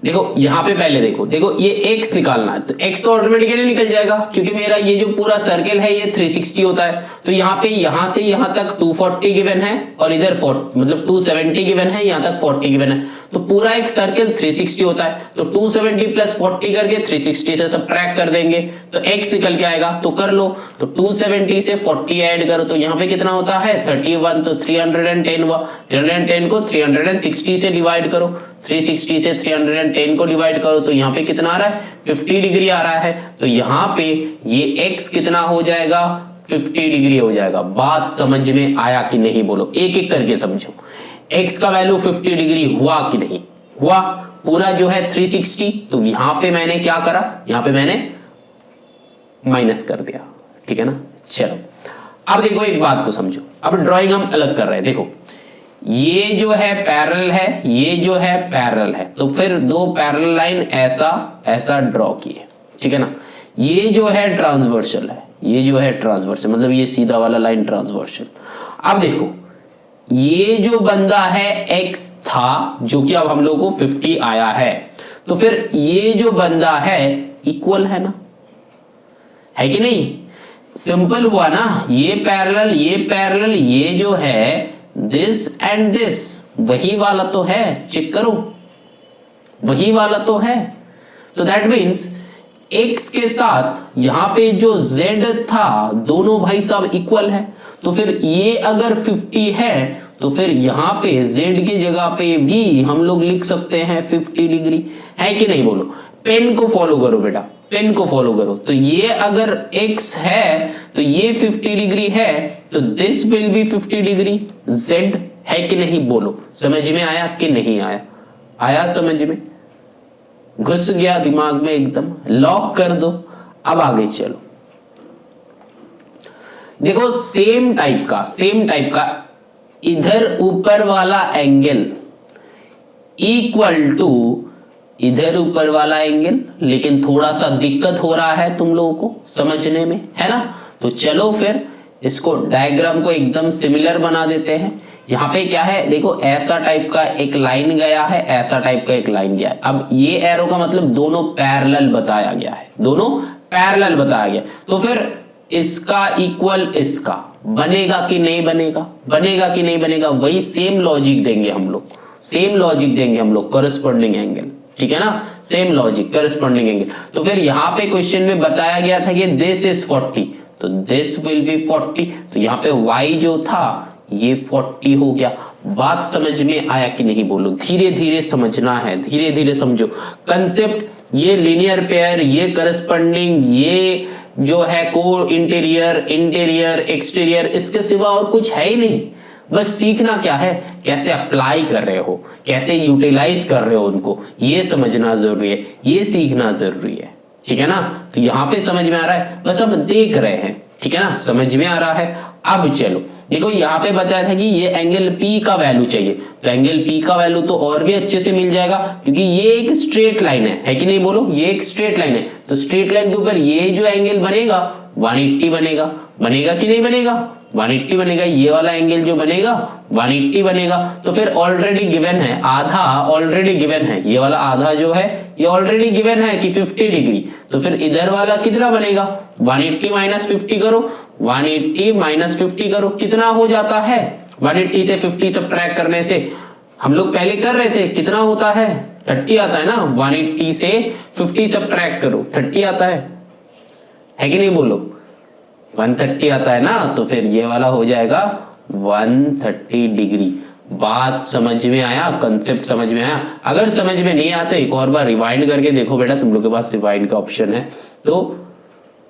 देखो यहाँ पे पहले देखो ये x निकालना है, तो x तो ऑटोमेटिकली निकल जाएगा क्योंकि मेरा ये जो पूरा सर्कल है ये 360 होता है। तो यहाँ पे यहाँ से यहाँ तक 240 गिवन है और इधर मतलब 270 गिवन है, यहाँ तक 40 गिवन है। तो पूरा एक सर्कल 360 होता है, तो 270 प्लस 40 करके 360 से सबट्रैक्ट कर देंगे तो x निकल के आएगा, तो कर लो। तो 270 से 40 ऐड करो तो यहाँ पे कितना होता है 31, तो 310 हुआ। 310 को 360 से डिवाइड करो, 360 से 310 को डिवाइड करो तो यहाँ पे कितना आ रहा है 50 डिग्री आ रहा है। तो यहाँ पे ये x कितना हो जाएगा 50 डिग्री हो जाएगा। बात समझ में आया कि नहीं बोलो, एक एक करके समझो। x का वैल्यू 50 डिग्री हुआ कि नहीं हुआ, पूरा जो है 360, तो यहां पे मैंने क्या करा, यहां पे मैंने माइनस कर दिया, ठीक है ना। चलो अब देखो एक बात को समझो, अब ड्राइंग हम अलग कर रहे हैं। देखो ये जो है पैरेलल है, ये जो है पैरेलल है, तो फिर दो पैरेलल लाइन ऐसा ऐसा ड्रॉ किए, ठीक है ना। ये जो है ट्रांसवर्सल है, ये जो है ट्रांसवर्सल, मतलब ये सीधा वाला लाइन ट्रांसवर्सल। अब देखो ये जो बंदा है x था, जो कि अब हम लोग को 50 आया है, तो फिर ये जो बंदा है इक्वल है ना, है कि नहीं। सिंपल हुआ ना, ये पैरेलल ये पैरेलल, ये जो है दिस एंड दिस वही वाला तो है, चेक करो वही वाला तो है। तो दैट मीन्स x के साथ यहां पे जो z था दोनों भाई साहब इक्वल है, तो फिर ये अगर 50 है तो फिर यहां पे z की जगह पे भी हम लोग लिख सकते हैं 50 डिग्री, है कि नहीं बोलो। पेन को फॉलो करो बेटा, पेन को फॉलो करो। तो ये अगर x है तो ये 50 डिग्री है, तो this will be 50 degree, z है कि नहीं बोलो। समझ में आया कि नहीं आया, आया समझ में, घुस गया दिमाग में एकदम, लॉक कर दो। अब आगे चलो, देखो सेम टाइप का इधर ऊपर वाला एंगल इक्वल टू इधर ऊपर वाला एंगल, लेकिन थोड़ा सा दिक्कत हो रहा है तुम लोगों को समझने में, है ना। तो चलो फिर इसको डायग्राम को एकदम सिमिलर बना देते हैं। यहाँ पे क्या है देखो, ऐसा टाइप का एक लाइन गया है, ऐसा टाइप का एक लाइन गया है। अब ये एरो का मतलब दोनों पैरेलल बताया गया है, दोनों पैरेलल बताया गया, तो फिर इसका इक्वल इसका बनेगा कि नहीं बनेगा, बनेगा कि नहीं बनेगा, वही सेम लॉजिक देंगे हम लोग, सेम लॉजिक देंगे हम लोग, करस्पॉन्डिंग एंगल, ठीक है ना, सेम लॉजिक करस्पॉन्डिंग एंगल। तो फिर यहाँ पे क्वेश्चन में बताया गया था कि दिस इज 40, तो दिस विल बी 40, तो यहाँ पे y जो था ये 40 हो गया। बात समझ में आया कि नहीं बोलो, धीरे धीरे समझना है, धीरे धीरे समझो कंसेप्ट। ये लीनियर पेयर, ये करस्पॉन्डिंग, ये जो है को इंटीरियर इंटीरियर एक्सटीरियर, इसके सिवा और कुछ है ही नहीं। बस सीखना क्या है, कैसे अप्लाई कर रहे हो, कैसे यूटिलाइज कर रहे हो उनको, ये समझना जरूरी है, ये सीखना जरूरी है, ठीक है ना। तो यहाँ पे समझ में आ रहा है, बस हम देख रहे हैं, ठीक है ना, समझ में आ रहा है। अब चलो देखो, यहाँ पे बताया था कि ये एंगल P का वैल्यू चाहिए, तो एंगल P का वैल्यू तो और भी अच्छे से मिल जाएगा, क्योंकि ये एक स्ट्रेट लाइन है कि नहीं बोलो, ये एक स्ट्रेट लाइन है। तो स्ट्रेट लाइन के ऊपर ये जो एंगल बनेगा 180 बनेगा, बनेगा कि नहीं बनेगा, 180 बनेगा। ये वाला एंगल जो बनेगा 180 बनेगा। तो फिर ऑलरेडी गिवन है, आधा ऑलरेडी गिवन है, ये वाला आधा जो है ये ऑलरेडी गिवन है कि 50 डिग्री। तो फिर इधर वाला कितना बनेगा, 180 माइनस 50 करो, 180 माइनस 50 करो, कितना हो जाता है, 180 से 50 सब्ट्रैक्ट करने से हम लोग पहले कर रहे थे, कितना होता है 30 आता है ना। 180 से 50 सब्ट्रैक्ट करो 30 आता है कि नहीं बोलो, 130 आता है ना। तो फिर ये वाला हो जाएगा 130 डिग्री। बात समझ में आया, कंसेप्ट समझ में आया। अगर समझ में नहीं आता एक और बार रिवाइंड करके देखो बेटा, तुम लोग के पास रिवाइंड का ऑप्शन है तो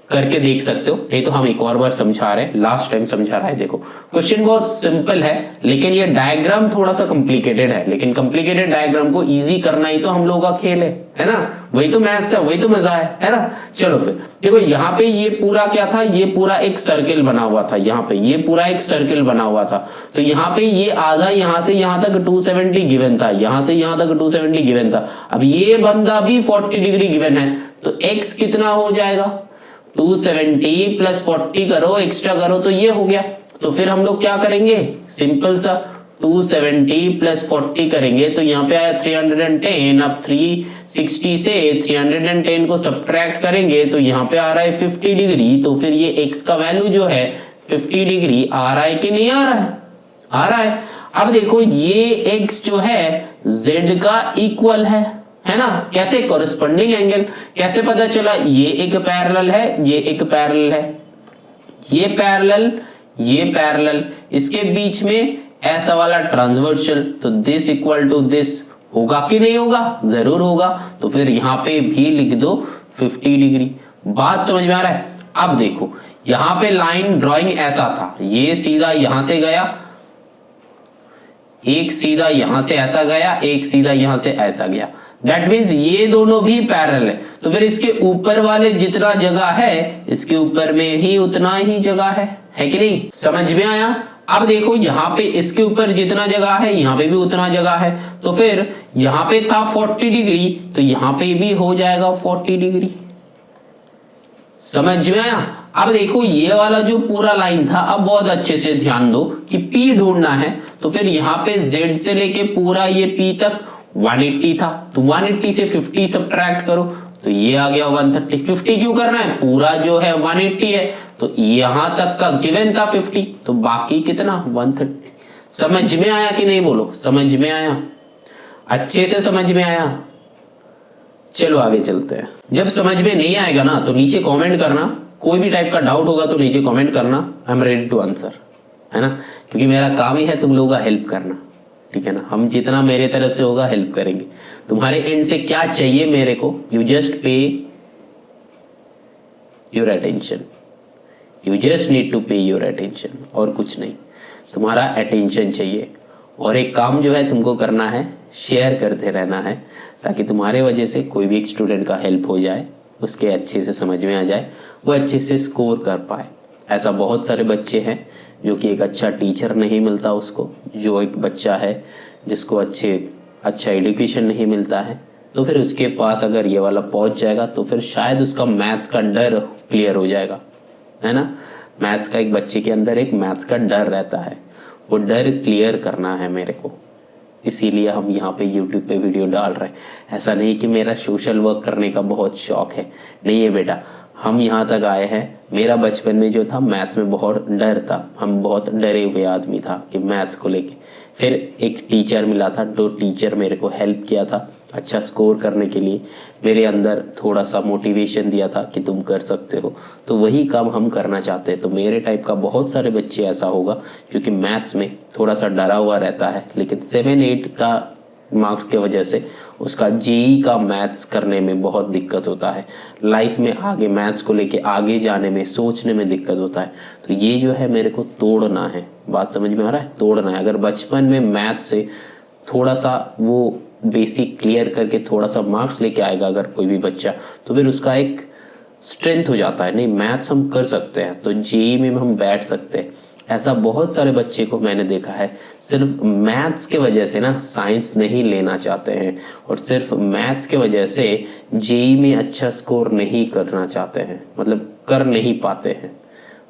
करके देख सकते हो, नहीं तो हम एक और बार समझा रहे हैं, लास्ट टाइम समझा रहा है। देखो क्वेश्चन बहुत सिंपल है, लेकिन ये डायग्राम थोड़ा सा कॉम्प्लिकेटेड है, लेकिन कॉम्प्लिकेटेड डायग्राम को इजी करना ही तो हम लोगों का खेल है ना, वही तो मैथ्स है, वही तो मजा है ना। चलो फिर देखो, यहाँ पे ये पूरा क्या था, ये पूरा एक सर्किल बना हुआ था, यहाँ पे ये पूरा एक सर्किल बना हुआ था। तो यहाँ पे ये आधा यहाँ से यहाँ तक 270 गिवन था, यहाँ से यहाँ तक 270 गिवन था। अब ये बंदा भी 40 डिग्री गिवन है, तो x कितना हो जाएगा, 270 प्लस 40 करो, एक्स्ट्रा करो तो ये हो गया। तो फिर हम लोग क्या करेंगे, सिंपल सा 270 प्लस 40 करेंगे, तो यहाँ पे आया 310। अब 360 से 310 को सब्ट्रैक्ट करेंगे तो यहाँ पे आ रहा है 50 डिग्री। तो फिर ये x का वैल्यू जो है 50 डिग्री आ रहा है कि नहीं आ रहा है, आ रहा है। अब देखो ये x जो है z का इक्वल है ना। कैसे? Corresponding angle. कैसे पता चला? ये एक पैरेलल है, ये एक पैरेलल है, ये पैरेलल, ये पैरेलल, इसके बीच में ऐसा वाला ट्रांसवर्सल, तो दिस इक्वल टू दिस होगा कि नहीं होगा? जरूर होगा। तो फिर यहां पे भी लिख दो 50 डिग्री। बात समझ में आ रहा है? अब देखो यहां पे लाइन ड्राइंग ऐसा था, ये सीधा यहां से गया, एक सीधा यहां से ऐसा गया, एक सीधा यहां से ऐसा गया। दैट मीन्स ये दोनों भी पैरेलल है। तो फिर इसके ऊपर वाले जितना जगह है, इसके ऊपर में ही उतना ही जगह है कि नहीं? समझ में आया? अब देखो यहां पे इसके ऊपर जितना जगह है, यहां पे भी उतना जगह है। तो फिर यहां पे था 40 डिग्री, तो यहां पे भी हो जाएगा 40 डिग्री। समझ में आया? अब देखो ये वाला जो पूरा लाइन था, अब बहुत अच्छे से ध्यान दो कि P ढूंढना है। तो फिर यहाँ पे Z से लेके पूरा ये P तक 180 था, तो 180 से 50 सब्ट्रैक्ट करो, तो ये आ गया 130। 50 क्यों करना है? पूरा जो है 180 है, तो यहां तक का गिवन था 50, तो बाकी कितना? 130। समझ में आया कि नहीं? बोलो समझ में आया? अच्छे से समझ में आया? चलो आगे चलते हैं। जब समझ में नहीं आएगा ना तो नीचे कमेंट करना, कोई भी टाइप का डाउट होगा तो नीचे कमेंट करना, I am ready to answer, है ना। क्योंकि मेरा काम ही है तुम लोगों का हेल्प करना, ठीक है ना। हम जितना मेरे तरफ से होगा हेल्प करेंगे। तुम्हारे एंड से क्या चाहिए मेरे को? You just pay your attention, you just need to pay your attention, और कुछ नहीं। तुम्हारा अटेंशन चाहिए। और एक काम जो है तुमको करना है, शेयर करते रहना है, ताकि तुम्हारे वजह से कोई भी एक स्टूडेंट का हेल्प हो जाए, उसके अच्छे से समझ में आ जाए, वो अच्छे से स्कोर कर पाए। ऐसा बहुत सारे बच्चे हैं जो कि एक अच्छा टीचर नहीं मिलता उसको, जो एक बच्चा है जिसको अच्छा एजुकेशन नहीं मिलता है, तो फिर उसके पास अगर ये वाला पहुंच जाएगा तो फिर शायद उसका मैथ्स का डर क्लियर हो जाएगा, है ना। मैथ्स का एक बच्चे के अंदर एक मैथ्स का डर रहता है, वो डर क्लियर करना है मेरे को। इसीलिए हम यहाँ पे YouTube पे वीडियो डाल रहे हैं। ऐसा नहीं कि मेरा सोशल वर्क करने का बहुत शौक है, नहीं है बेटा। हम यहाँ तक आए हैं, मेरा बचपन में जो था मैथ्स में बहुत डर था, हम बहुत डरे हुए आदमी था कि मैथ्स को लेके। फिर एक टीचर मिला था, जो टीचर मेरे को हेल्प किया था अच्छा स्कोर करने के लिए, मेरे अंदर थोड़ा सा मोटिवेशन दिया था कि तुम कर सकते हो। तो वही काम हम करना चाहते हैं। तो मेरे टाइप का बहुत सारे बच्चे ऐसा होगा जो कि मैथ्स में थोड़ा सा डरा हुआ रहता है, लेकिन 7-8 का मार्क्स के वजह से उसका जेई का मैथ्स करने में बहुत दिक्कत होता है, लाइफ में आगे मैथ्स को लेके आगे जाने में, सोचने में दिक्कत होता है। तो ये जो है मेरे को तोड़ना है। बात समझ में आ रहा है? तोड़ना है। अगर बचपन में मैथ से थोड़ा सा वो बेसिक क्लियर करके थोड़ा सा मार्क्स लेके आएगा अगर कोई भी बच्चा, तो फिर उसका एक स्ट्रेंथ हो जाता है, नहीं मैथ्स हम कर सकते हैं, तो जेई में हम बैठ सकते हैं। ऐसा बहुत सारे बच्चे को मैंने देखा है, सिर्फ मैथ्स के वजह से ना साइंस नहीं लेना चाहते हैं, और सिर्फ मैथ्स के वजह से जेई में अच्छा स्कोर नहीं करना चाहते हैं, मतलब कर नहीं पाते हैं।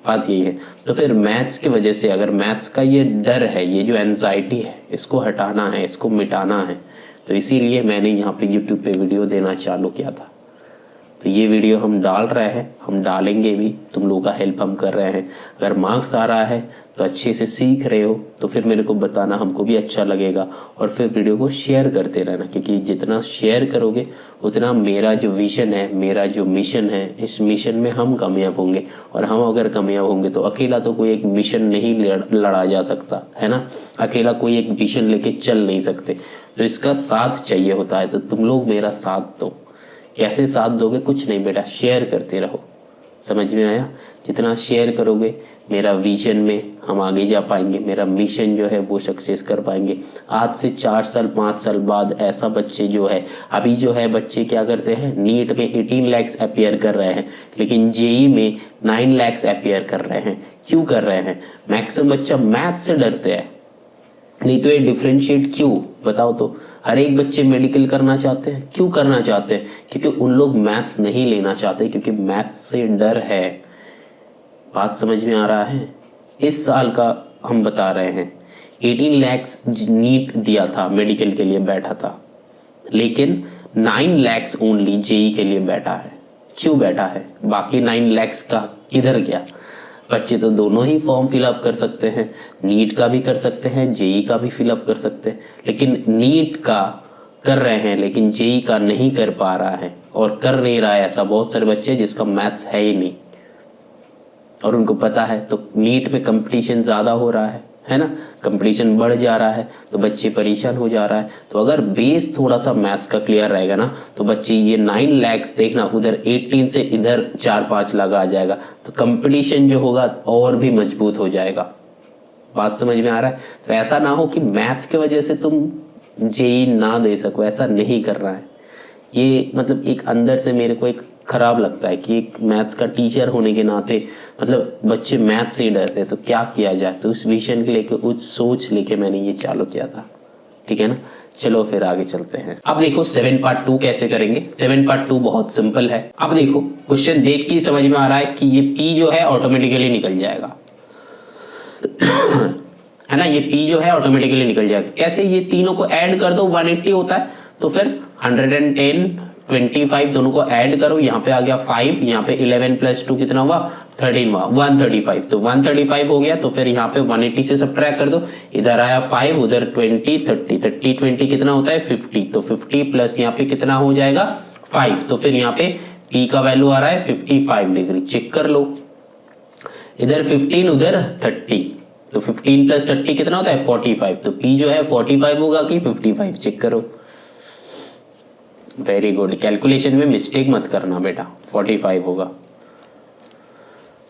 बात यही है। तो फिर मैथ्स की वजह से, अगर मैथ्स का ये डर है, ये जो एंजाइटी है, इसको हटाना है, इसको मिटाना है, तो इसीलिए मैंने यहाँ पे यूट्यूब पे वीडियो देना चालू किया था। तो ये वीडियो हम डाल रहे हैं, हम डालेंगे भी, तुम लोगों का हेल्प हम कर रहे हैं। अगर मार्क्स आ रहा है तो अच्छे से सीख रहे हो तो फिर मेरे को बताना, हमको भी अच्छा लगेगा। और फिर वीडियो को शेयर करते रहना, क्योंकि जितना शेयर करोगे उतना मेरा जो विजन है, मेरा जो मिशन है, इस मिशन में हम कामयाब होंगे। और हम अगर कामयाब होंगे तो अकेला तो कोई एक मिशन नहीं लड़ा जा सकता, है ना। अकेला कोई एक विजन लेके चल नहीं सकते, तो इसका साथ चाहिए होता है। तो तुम लोग मेरा साथ दो। कैसे साथ दोगे? कुछ नहीं बेटा, शेयर करते रहो। समझ में आया? जितना शेयर करोगे मेरा विजन में हम आगे जा पाएंगे, मेरा मिशन जो है वो सक्सेस कर पाएंगे। आज से 4 साल 5 साल बाद ऐसा बच्चे जो है, अभी जो है बच्चे क्या करते हैं, नीट में 18 लाख अपीयर कर रहे हैं, लेकिन जेई में 9 लाख अपीयर कर रहे हैं। क्यों कर रहे हैं? मैक्सिमम बच्चा मैथ से डरते हैं, नहीं तो ये डिफरेंशिएट क्यों बताओ तो। हर एक बच्चे मेडिकल करना चाहते हैं, क्यों करना चाहते हैं? क्योंकि उन लोग मैथ्स नहीं लेना चाहते, क्योंकि मैथ्स से डर है। बात समझ में आ रहा है? इस साल का हम बता रहे हैं, 18 लाख नीट दिया था, मेडिकल के लिए बैठा था, लेकिन 9 लाख ओनली जेई के लिए बैठा है। क्यों बैठा है? बाकी 9 लाख का किधर गया? बच्चे तो दोनों ही फॉर्म फिलअप कर सकते हैं, नीट का भी कर सकते हैं, जेई का भी फिलअप कर सकते हैं, लेकिन नीट का कर रहे हैं लेकिन जेई का नहीं कर पा रहा है और कर नहीं रहा है ऐसा बहुत सारे बच्चे जिसका मैथ्स है ही नहीं और उनको पता है, तो नीट में कंपटीशन ज़्यादा हो रहा है ना, कंपटीशन बढ़ जा रहा है तो बच्चे परेशान हो जा रहा है। तो अगर बेस थोड़ा सा मैथ्स का क्लियर रहेगा ना तो बच्चे ये 9 lakhs देखना उधर 18 से इधर 4-5 लाख आ जाएगा, तो कंपटीशन जो होगा और भी मजबूत हो जाएगा। बात समझ में आ रहा है? तो ऐसा ना हो कि मैथ्स की वजह से तुम जेई ना दे सको, ऐसा नहीं करना है। ये मतलब एक अंदर से मेरे को एक खराब लगता है कि एक मैथ्स का टीचर होने के नाते मतलब बच्चे मैथ्स से ही डरते हैं, तो क्या किया जाए। तो उस विजन के लेके, उस सोच लेके मैंने ये चालू किया था, ठीक है ना। चलो फिर आगे चलते हैं। अब देखो 7 part 2 कैसे करेंगे। 7 part 2 बहुत सिंपल है। अब देखो क्वेश्चन देख के समझ में आ रहा है कि ये P जो है ऑटोमेटिकली निकल जाएगा है ना, ये P जो है ऑटोमेटिकली निकल जाएगा। कैसे? ये तीनों को ऐड कर दो, 180 होता है, तो फिर 110 25 दोनों को ऐड करो, यहाँ पे आ गया 5, यहाँ पे 11 + 2 कितना हुआ 13 हुआ 135, तो 135 हो गया। तो फिर यहाँ पे 180 से सब्ट्रैक्ट कर दो, इधर आया 5, उधर 20 30 20 कितना होता है 50, तो 50 प्लस यहाँ पे कितना हो जाएगा 5, तो फिर यहाँ पे P का वैल्यू आ रहा है 55 डिग्री। चेक कर लो, इधर 15 उधर 30, तो 15 + 30 कितना होता है 45, तो P जो है 45 होगा कि 55, चेक करो। वेरी गुड, कैलकुलेशन में मिस्टेक मत करना बेटा, 45 होगा।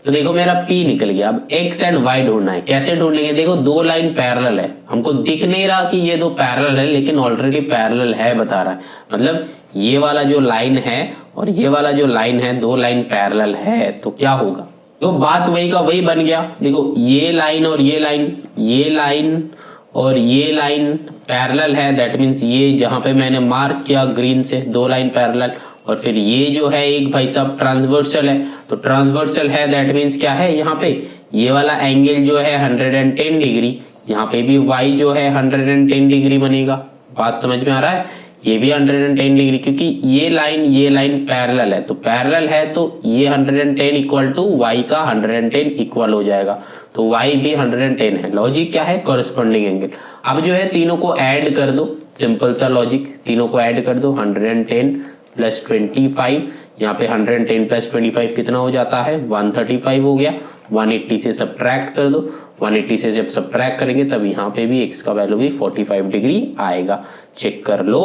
तो देखो मेरा P निकल गया। अब X एंड Y ढूंढना है। कैसे ढूंढेंगे? देखो दो लाइन पैरेलल है, हमको दिख नहीं रहा कि ये दो पैरेलल है, लेकिन ऑलरेडी पैरेलल है बता रहा है। मतलब ये वाला जो लाइन है और ये वाला जो लाइन है, दो लाइन पैरेलल है, तो क्या होगा? तो बात वही का वही बन गया। देखो ये लाइन और ये लाइन, ये लाइन और ये लाइन पैरेलल है, दैट मीन्स ये जहां पे मैंने मार्क किया ग्रीन से, दो लाइन पैरेलल, और फिर ये जो है एक भाई साहब ट्रांसवर्सल है, तो ट्रांसवर्सल है दैट मीन्स क्या है, यहाँ पे ये वाला एंगल जो है 110 डिग्री, यहाँ पे भी y जो है 110 डिग्री बनेगा। बात समझ में आ रहा है? ये भी 110 डिग्री, क्योंकि ये लाइन पैरेलल है, तो पैरेलल है तो ये 110 इक्वल टू y का 110 इक्वल हो जाएगा, तो y भी 110 है। लॉजिक क्या है? Corresponding angle. अब जो है तीनों को ऐड कर दो, सिंपल सा लॉजिक, तीनों को ऐड कर दो, 110 + 25, यहाँ पे 110 + 25 कितना हो जाता है 135 हो गया। 180 से सब्ट्रैक्ट कर दो, 180 से जब सब्ट्रैक्ट करेंगे तब यहाँ पे भी x का वैल्यू भी 45 डिग्री आएगा। चेक कर लो,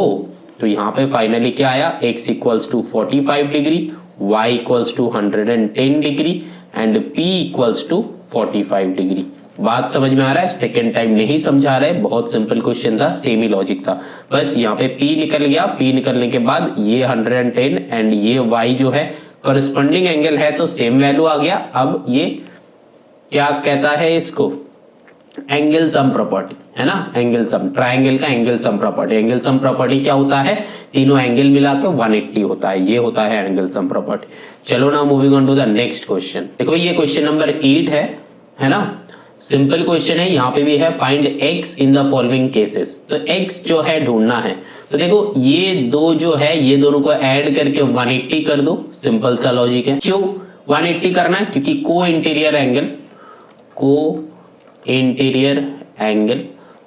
तो यहाँ पे फाइनली क्या आया, x = 45 degree, y = 110 degree and p = 45 degree. बात समझ में आ रहा है? सेकेंड टाइम नहीं समझा रहे, बहुत सिंपल क्वेश्चन था, सेमी लॉजिक था। बस यहाँ पे P निकल गया, P निकलने के बाद ये 110 एंड ये y जो है कॉरस्पॉन्डिंग एंगल है, तो सेम वैल्यू आ गया। अब ये क्या कहता है इसको? एंगल सम प्रॉपर्टी, है ना, एंगल सम, ट्राइंगल का angle sum property. Angle sum property क्या होता है? तीनों एंगल मिला के 180 होता है, ये होता है एंगल सम प्रॉपर्टी। चलो ना moving on to the next question. देखो ये क्वेश्चन नंबर 8 है ना, सिंपल क्वेश्चन है। यहाँ पे भी है find x in the following cases, तो x जो है ढूंढना है। तो देखो ये दो जो है, ये दोनों को ऐड करके 180 कर दो, सिंपल सा लॉजिक है। क्यों 180 करना है? क्योंकि को इंटीरियर एंगल,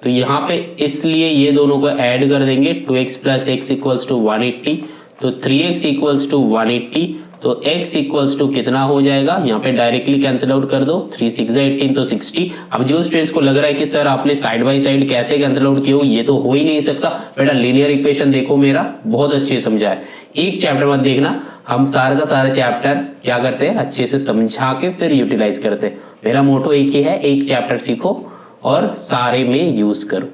तो यहाँ पे इसलिए ये दोनों को ऐड कर देंगे, 2x + x = 180, तो 3x = 180, तो x = कितना हो जाएगा, यहाँ पे डायरेक्टली कैंसिल आउट कर दो, 3 6 18, तो 60। अब जो स्टूडेंट्स को लग रहा है कि सर आपने साइड बाय साइड कैसे कैंसिल आउट किया हो, ये तो हो ही नहीं सकता, बेटा लीनियर इक्वेशन देखो, मेरा बहुत अच्छे समझा है। एक चैप्टर मत देखना, हम सारा का सारा चैप्टर क्या करते हैं, अच्छे से समझा के फिर यूटिलाइज करते हैं। मेरा मोटो एक ही है, एक चैप्टर सीखो और सारे में यूज करो।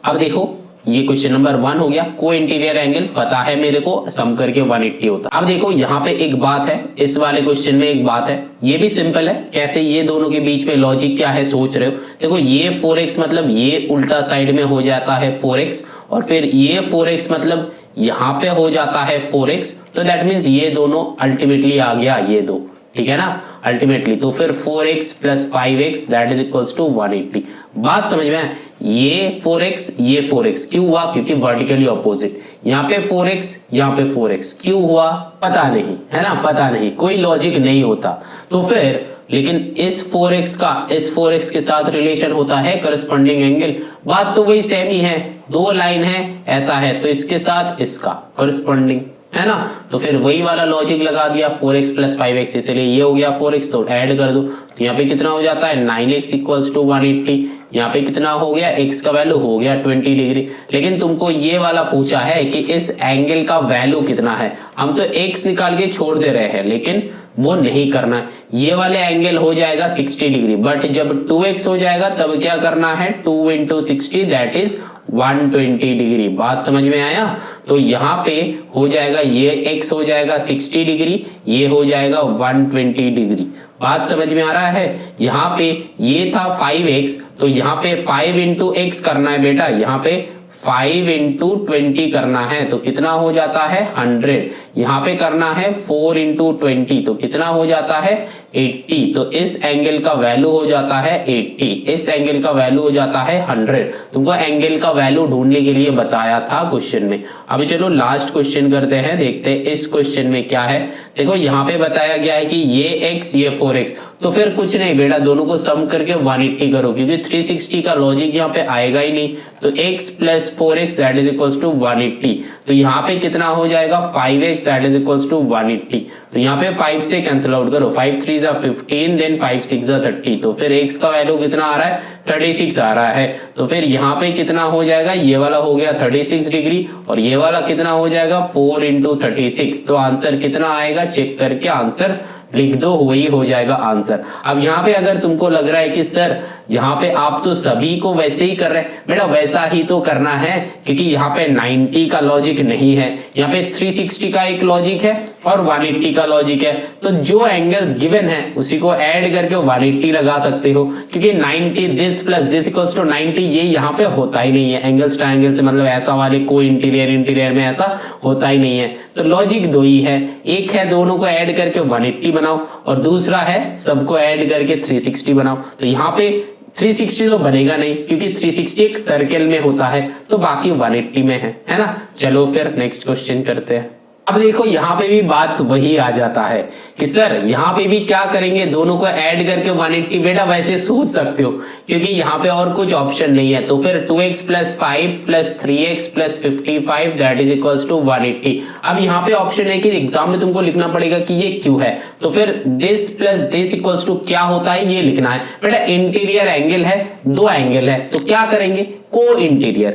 अब देखो ये क्वेश्चन नंबर 1 हो गया, को इंटीरियर एंगल पता है मेरे को, सम करके 180 होता है। अब देखो यहाँ पे एक बात है, इस वाले क्वेश्चन में एक बात है, ये भी सिंपल है। कैसे? ये दोनों के बीच में लॉजिक क्या है सोच रहे हो? देखो ये 4x मतलब ये उल्टा साइड में हो जाता है 4x, और फिर ये 4x मतलब यहाँ पे हो जाता है 4x, तो दैट मीन्स ये दोनों अल्टीमेटली आ गया ये दो, ठीक है ना, अल्टीमेटली। तो फिर 4x + 5x that is equals to 180। बात समझ में? ये 4x क्यों हुआ? क्योंकि वर्टिकली ऑपोजिट, यहाँ पे 4x यहाँ पे 4x क्यों हुआ पता नहीं, है ना, पता नहीं, कोई लॉजिक नहीं होता। तो फिर लेकिन इस 4x का इस 4x के साथ रिलेशन होता है करस्पॉन्डिंग एंगल। बात तो वही सेम ही है, दो लाइन है, ऐसा है तो इसके साथ इसका करस्पॉन्डिंग, है ना। तो फिर वही वाला लॉजिक लगा दिया, 4x प्लस 5x, इसलिए ये हो गया 4x, तो ऐड कर दो तो यहाँ पे कितना हो जाता है 9x इक्वल्स टू 180। यहाँ पे कितना हो गया, x का वैल्यू हो गया 20 डिग्री। लेकिन तुमको ये वाला पूछा है कि इस एंगल का वैल्यू कितना है। हम तो x निकाल के छोड़ दे रहे हैं, लेकिन वो नहीं करना है। ये वाले एंगल हो जाएगा 60 डिग्री, बट जब 2x हो जाएगा तब क्या करना है, 2 इंटू 60 दैट इज 120 डिग्री। बात समझ में आया। तो यहाँ पे हो जाएगा, ये x हो जाएगा 60 डिग्री, ये हो जाएगा 120 डिग्री। बात समझ में आ रहा है। यहाँ पे ये था 5x, तो यहाँ पे 5 इंटू x करना है बेटा, यहाँ पे 5 इंटू 20 करना है, तो कितना हो जाता है 100। यहाँ पे करना है 4 इंटू 20, तो कितना हो जाता है 80। तो इस एंगल का वैल्यू हो जाता है 80, इस एंगल का वैल्यू हो जाता है 100। तुमको एंगल का वैल्यू ढूंढने के लिए बताया था क्वेश्चन में। अभी चलो लास्ट क्वेश्चन करते हैं, देखते हैं इस क्वेश्चन में क्या है। देखो यहाँ पे बताया गया है कि ये x ये 4x, तो फिर कुछ नहीं बेटा, दोनों को सम करके 180 करो, क्योंकि 360 का लॉजिक यहाँ पे आएगा ही नहीं। तो x plus 4x that is equals to 180। तो यहाँ पे कितना हो जाएगा 5x that is equals to 180। तो यहाँ पे 5 से कैंसिल आउट करो, 5 3 जा 15, देन 5 6 जा 30। तो फिर x का वैल्यू कितना आ रहा है 36 आ रहा है। तो फिर यहाँ पे कितना हो जाएगा, ये वाला हो गया 36 डिग्री, और ये वाला कितना हो जाएगा 4 इंटू 36। तो आंसर कितना आएगा, चेक करके आंसर लिख दो, वही हो जाएगा आंसर। अब यहाँ पे अगर तुमको लग रहा है कि सर यहाँ पे आप तो सभी को वैसे ही कर रहे हैं, बेटा वैसा ही तो करना है, क्योंकि यहाँ पे 90 का लॉजिक नहीं है, यहाँ पे 360 का एक लॉजिक है और 180 का लॉजिक है। तो जो एंगल्स गिवन है उसी को ऐड करके 180 लगा सकते हो, क्योंकि 90 this plus this equals to 90 ये यहाँ पे होता ही नहीं है। एंगल्स ट्रायंगल से मतलब ऐसा वाले कोई इंटीरियर में ऐसा होता ही नहीं है। तो लॉजिक दो ही है, एक है दोनों को ऐड करके 180 बनाओ, और दूसरा है सबको ऐड करके 360 बनाओ। तो यहाँ पे 360 तो बनेगा नहीं, क्योंकि 360 एक सर्कल में होता है, तो बाकी 180 में है ना। चलो फिर नेक्स्ट क्वेश्चन करते हैं। अब देखो यहाँ पे भी बात वही आ जाता है कि सर यहाँ पे भी क्या करेंगे, दोनों को ऐड करके 180। बेटा वैसे सोच सकते हो, क्योंकि यहाँ पे और कुछ ऑप्शन नहीं है। तो फिर 2x plus 5 plus 3x plus 55 that is equals to 180। अब यहाँ पे ऑप्शन है कि एग्जाम में तुमको लिखना पड़ेगा कि ये क्यों है, तो फिर this plus this equals to क्या होता है ये लिखना है। बेटा इंटीरियर एंगल है, दो एंगल है, तो क्या करेंगे को इंटीरियर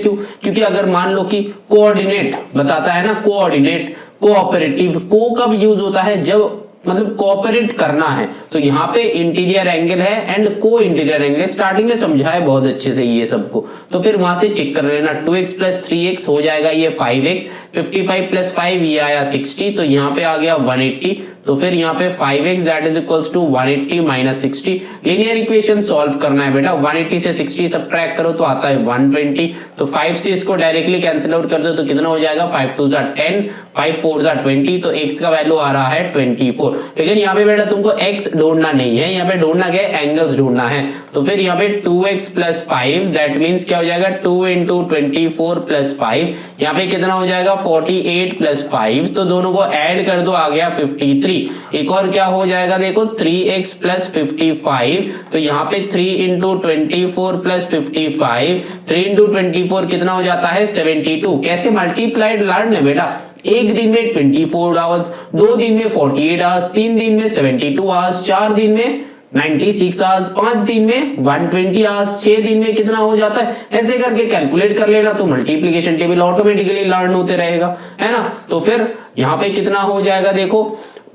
क्यों, क्योंकि अगर मान लो कि कोऑर्डिनेट बताता है ना, कोऑर्डिनेट कोऑपरेटिव, को कब यूज होता है जब मतलब कोऑपरेट करना है। तो यहाँ पे इंटीरियर एंगल है एंड को इंटीरियर एंगल, स्टार्टिंग में समझाया बहुत अच्छे से ये सबको, तो फिर वहां से चेक कर लेना। 2x प्लस 3x हो जाएगा ये 5x, 55 प्लस 5 ये आया 60, तो यहाँ पे आ गया 180। तो फिर यहाँ पे 5x that is equals to 180 minus 60। Linear equation solve करना है बेटा, 180 से 60 सब्ट्रैक्ट करो तो आता है 120। तो 5 से इसको डायरेक्टली कैंसिल आउट कर दो तो कितना हो जाएगा, 5 2 10, 5 4 20। तो x का वैल्यू आ रहा है 24। लेकिन यहाँ पे बेटा तुमको x ढूंढना नहीं है, यहाँ पे ढूंढना क्या है, एंगल्स ढूंढना है। तो फिर यहाँ पे 2x प्लस 5 दैट मीन्स क्या हो जाएगा 2 इंटू 24 प्लस 5, यहाँ पे कितना हो जाएगा 48 प्लस 5। तो दोनों को ऐड कर दो, आ गया 53। एक और क्या हो जाएगा देखो 3x प्लस 55, तो यहाँ पे 3 इंटू 24 प्लस 55, 3 इंटू 24 कितना हो जाता है 72। कैसे मल्टीप्लाइड लर्न है बेटा, एक दिन में 24 आवर्स, 2 दिन में 48 आवर्स, 3 दिन में 72 आवर्स, 4 दिन में 96 आवर्स, 5 दिन में 120 आवर्स, 6 दिन में कितना हो जाता है, ऐसे करके कैलकुलेट कर लेना। तो मल्टीप्लिकेशन टेबल ऑटोमेटिकली लर्न होते रहेगा, है ना। तो फिर यहाँ पे कितना हो जाएगा देखो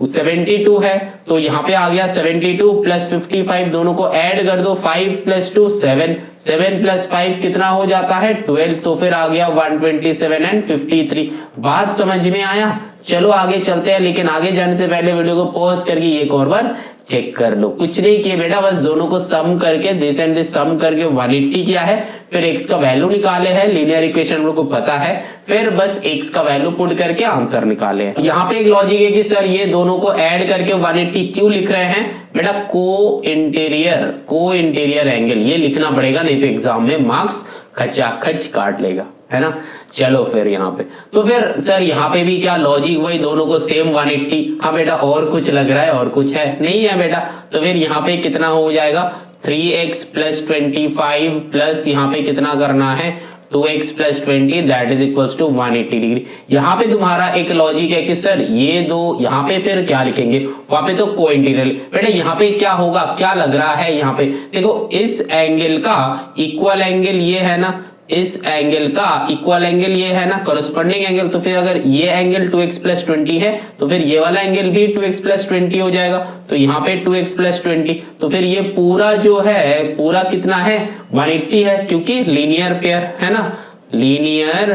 72 है, तो यहाँ पे आ गया 72 प्लस 55, दोनों को ऐड कर दो, 5 प्लस 2 7, 7 प्लस 5 कितना हो जाता है 12। तो फिर आ गया 127 एंड 53। बात समझ में आया। चलो आगे चलते हैं, लेकिन आगे जाने से पहले वीडियो को पॉज करके एक और बार चेक कर लो। कुछ नहीं किया बेटा, बस दोनों को सम करके दिस एंड दिस सम करके 180 किया है, फिर x का वैल्यू निकाले है, लीनियर इक्वेशन हम लोग को पता है, फिर बस x का वैल्यू पुट करके आंसर निकाले हैं। यहाँ पे एक लॉजिक है कि सर ये दोनों को ऐड करके 180 क्यों लिख रहे हैं बेटा, को इंटीरियर एंगल ये लिखना पड़ेगा, नहीं तो एग्जाम में मार्क्स खचाखच काट लेगा, है ना। चलो फिर यहाँ पे तो फिर सर यहाँ पे भी क्या लॉजिक वही, दोनों को सेम 180। हाँ बेटा और कुछ लग रहा है, और कुछ है नहीं है बेटा। तो फिर यहाँ पे कितना हो जाएगा 3x प्लस 25 प्लस यहाँ पे कितना करना है 2x plus 20 that is equals to 180 degree. यहाँ पे तुम्हारा एक लॉजिक है कि सर ये दो, यहाँ पे फिर क्या लिखेंगे, वहां पे तो कोइंटीग्रल। बेटा यहाँ पे क्या होगा, क्या लग रहा है यहाँ पे देखो, इस एंगल का इक्वल एंगल ये है ना, इस एंगल का इक्वल एंगल ये है ना, कॉरस्पॉन्डिंग एंगल। तो फिर अगर ये एंगल 2x प्लस 20 है तो फिर ये वाला एंगल भी 2x प्लस 20 हो जाएगा। तो यहाँ पे 2x प्लस 20, तो फिर ये पूरा जो है पूरा कितना है 180 है, क्योंकि लीनियर पेयर है ना, लीनियर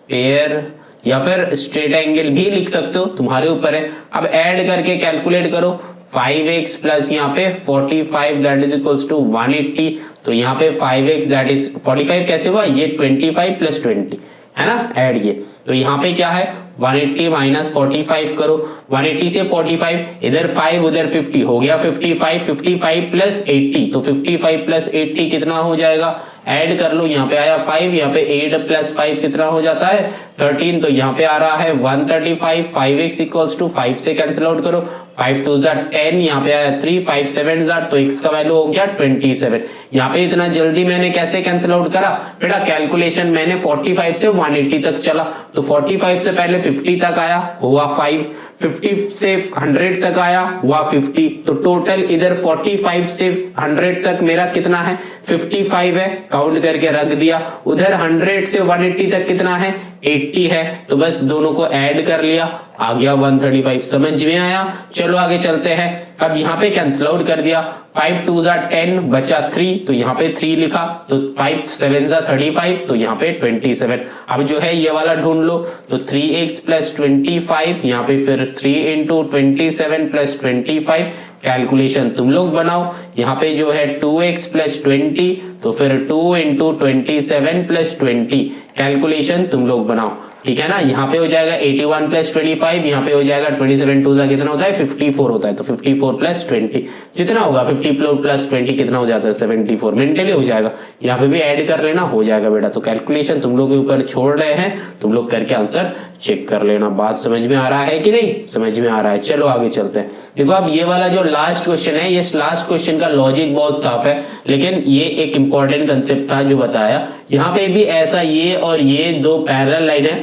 पेयर या फिर स्ट्रेट एंगल भी लिख सकते हो, तुम्हारे ऊपर है। अब ऐड करके कैलकुलेट करो 5x प्लस यहाँ पे 45 दैट इज इक्वल्स टू 180। तो यहाँ पे 5x दैट इज 45 कैसे हुआ, ये 25 प्लस 20 है ना, ऐड ये। तो यहाँ पे क्या है 180 माइनस 45 करो, 180 से 45 इधर 5 उधर 50 हो गया 55, 55 प्लस 80, तो 55 प्लस 80 कितना हो जाएगा, ऐड कर लो, यहाँ पे आया 5, यहाँ पे 8 प्लस 5 कितना हो जाता है 13, तो यहाँ पे आ रहा है 135, 5x इक्वल्स टू 5 से कैंसिल आउट करो, 5 2 10, यहाँ पे आया 3, 5 7 तो x का वैल्यू हो गया 27। यहाँ पे इतना जल्दी मैंने कैसे कैंसिल आउट करा बेटा, कैलकुलेशन मैंने 45 से 180 तक चला, तो 45 से पहले 50 तक आया हुआ 5, 50 से 100 तक आया हुआ 50, तो टोटल इधर 45 से 100 तक मेरा कितना है 55 है, काउंट करके रख दिया। उधर 100 से 180 तक कितना है 80 है, तो बस दोनों को ऐड कर लिया, आ गया 135। समझ में आया। चलो आगे चलते हैं। अब यहाँ पे कैंसिल आउट कर दिया, 5 2 10 बचा 3, तो यहाँ पे 3 लिखा, तो 5 7 35, तो यहाँ पे 27। अब जो है ये वाला ढूंढ लो, तो 3x प्लस 25, यहाँ पे फिर 3 इंटू 27 प्लस 25, कैलकुलेशन तुम लोग बनाओ। यहाँ पे जो है 2x प्लस 20, तो फिर 2 इंटू 27 प्लस 20, कैलकुलेशन तुम लोग बनाओ, ठीक है ना। यहाँ पे हो जाएगा 81 प्लस 25, यहाँ पे हो जाएगा 27 2 कितना होता है 54 होता है, तो 54 प्लस 20 जितना होगा 54 प्लस 20 कितना हो जाता है 74, मिनटली हो जाएगा। यहाँ पे भी ऐड कर लेना, हो जाएगा बेटा। तो कैलकुलेशन तुम लोग के ऊपर छोड़ रहे हैं, तुम लोग करके आंसर चेक कर लेना। बात समझ में आ रहा है कि नहीं, समझ में आ रहा है। चलो आगे चलते हैं। देखो अब ये वाला जो लास्ट क्वेश्चन है, ये लास्ट क्वेश्चन का लॉजिक बहुत साफ है, लेकिन ये एक इंपॉर्टेंट कंसेप्ट था जो बताया। यहाँ पे भी ऐसा ये और ये दो पैरेलल लाइन है,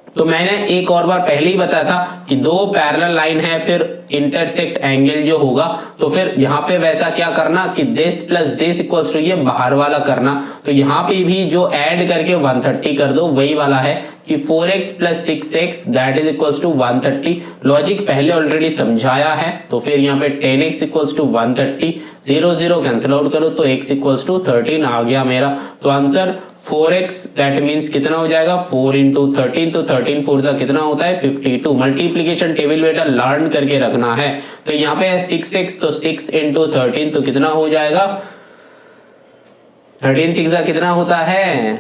तो मैंने एक और बार पहले ही बताया था कि दो पैरेलल लाइन है, फिर इंटरसेक्ट एंगल जो होगा, तो फिर यहाँ पे वैसा क्या करना कि this plus this equals to ये बाहर वाला करना। तो यहाँ पे भी जो ऐड करके 130 कर दो, वही वाला है कि 4x plus 6x that is equals to 130। Logic पहले ऑलरेडी समझाया है, तो फिर यहाँ पे 10x equals to 130, 0 0 cancel out करो, तो x इक्वल्स टू 13 आ गया मेरा। तो आंसर 4x दैट मीन्स कितना हो जाएगा 4 इंटू 13, तो 13 4 का कितना होता है 52। मल्टीप्लीकेशन टेबल बेटा लर्न करके रखना है। तो यहाँ पे है 6x, तो 6 इंटू 13 तो कितना हो जाएगा 13 6 का कितना होता है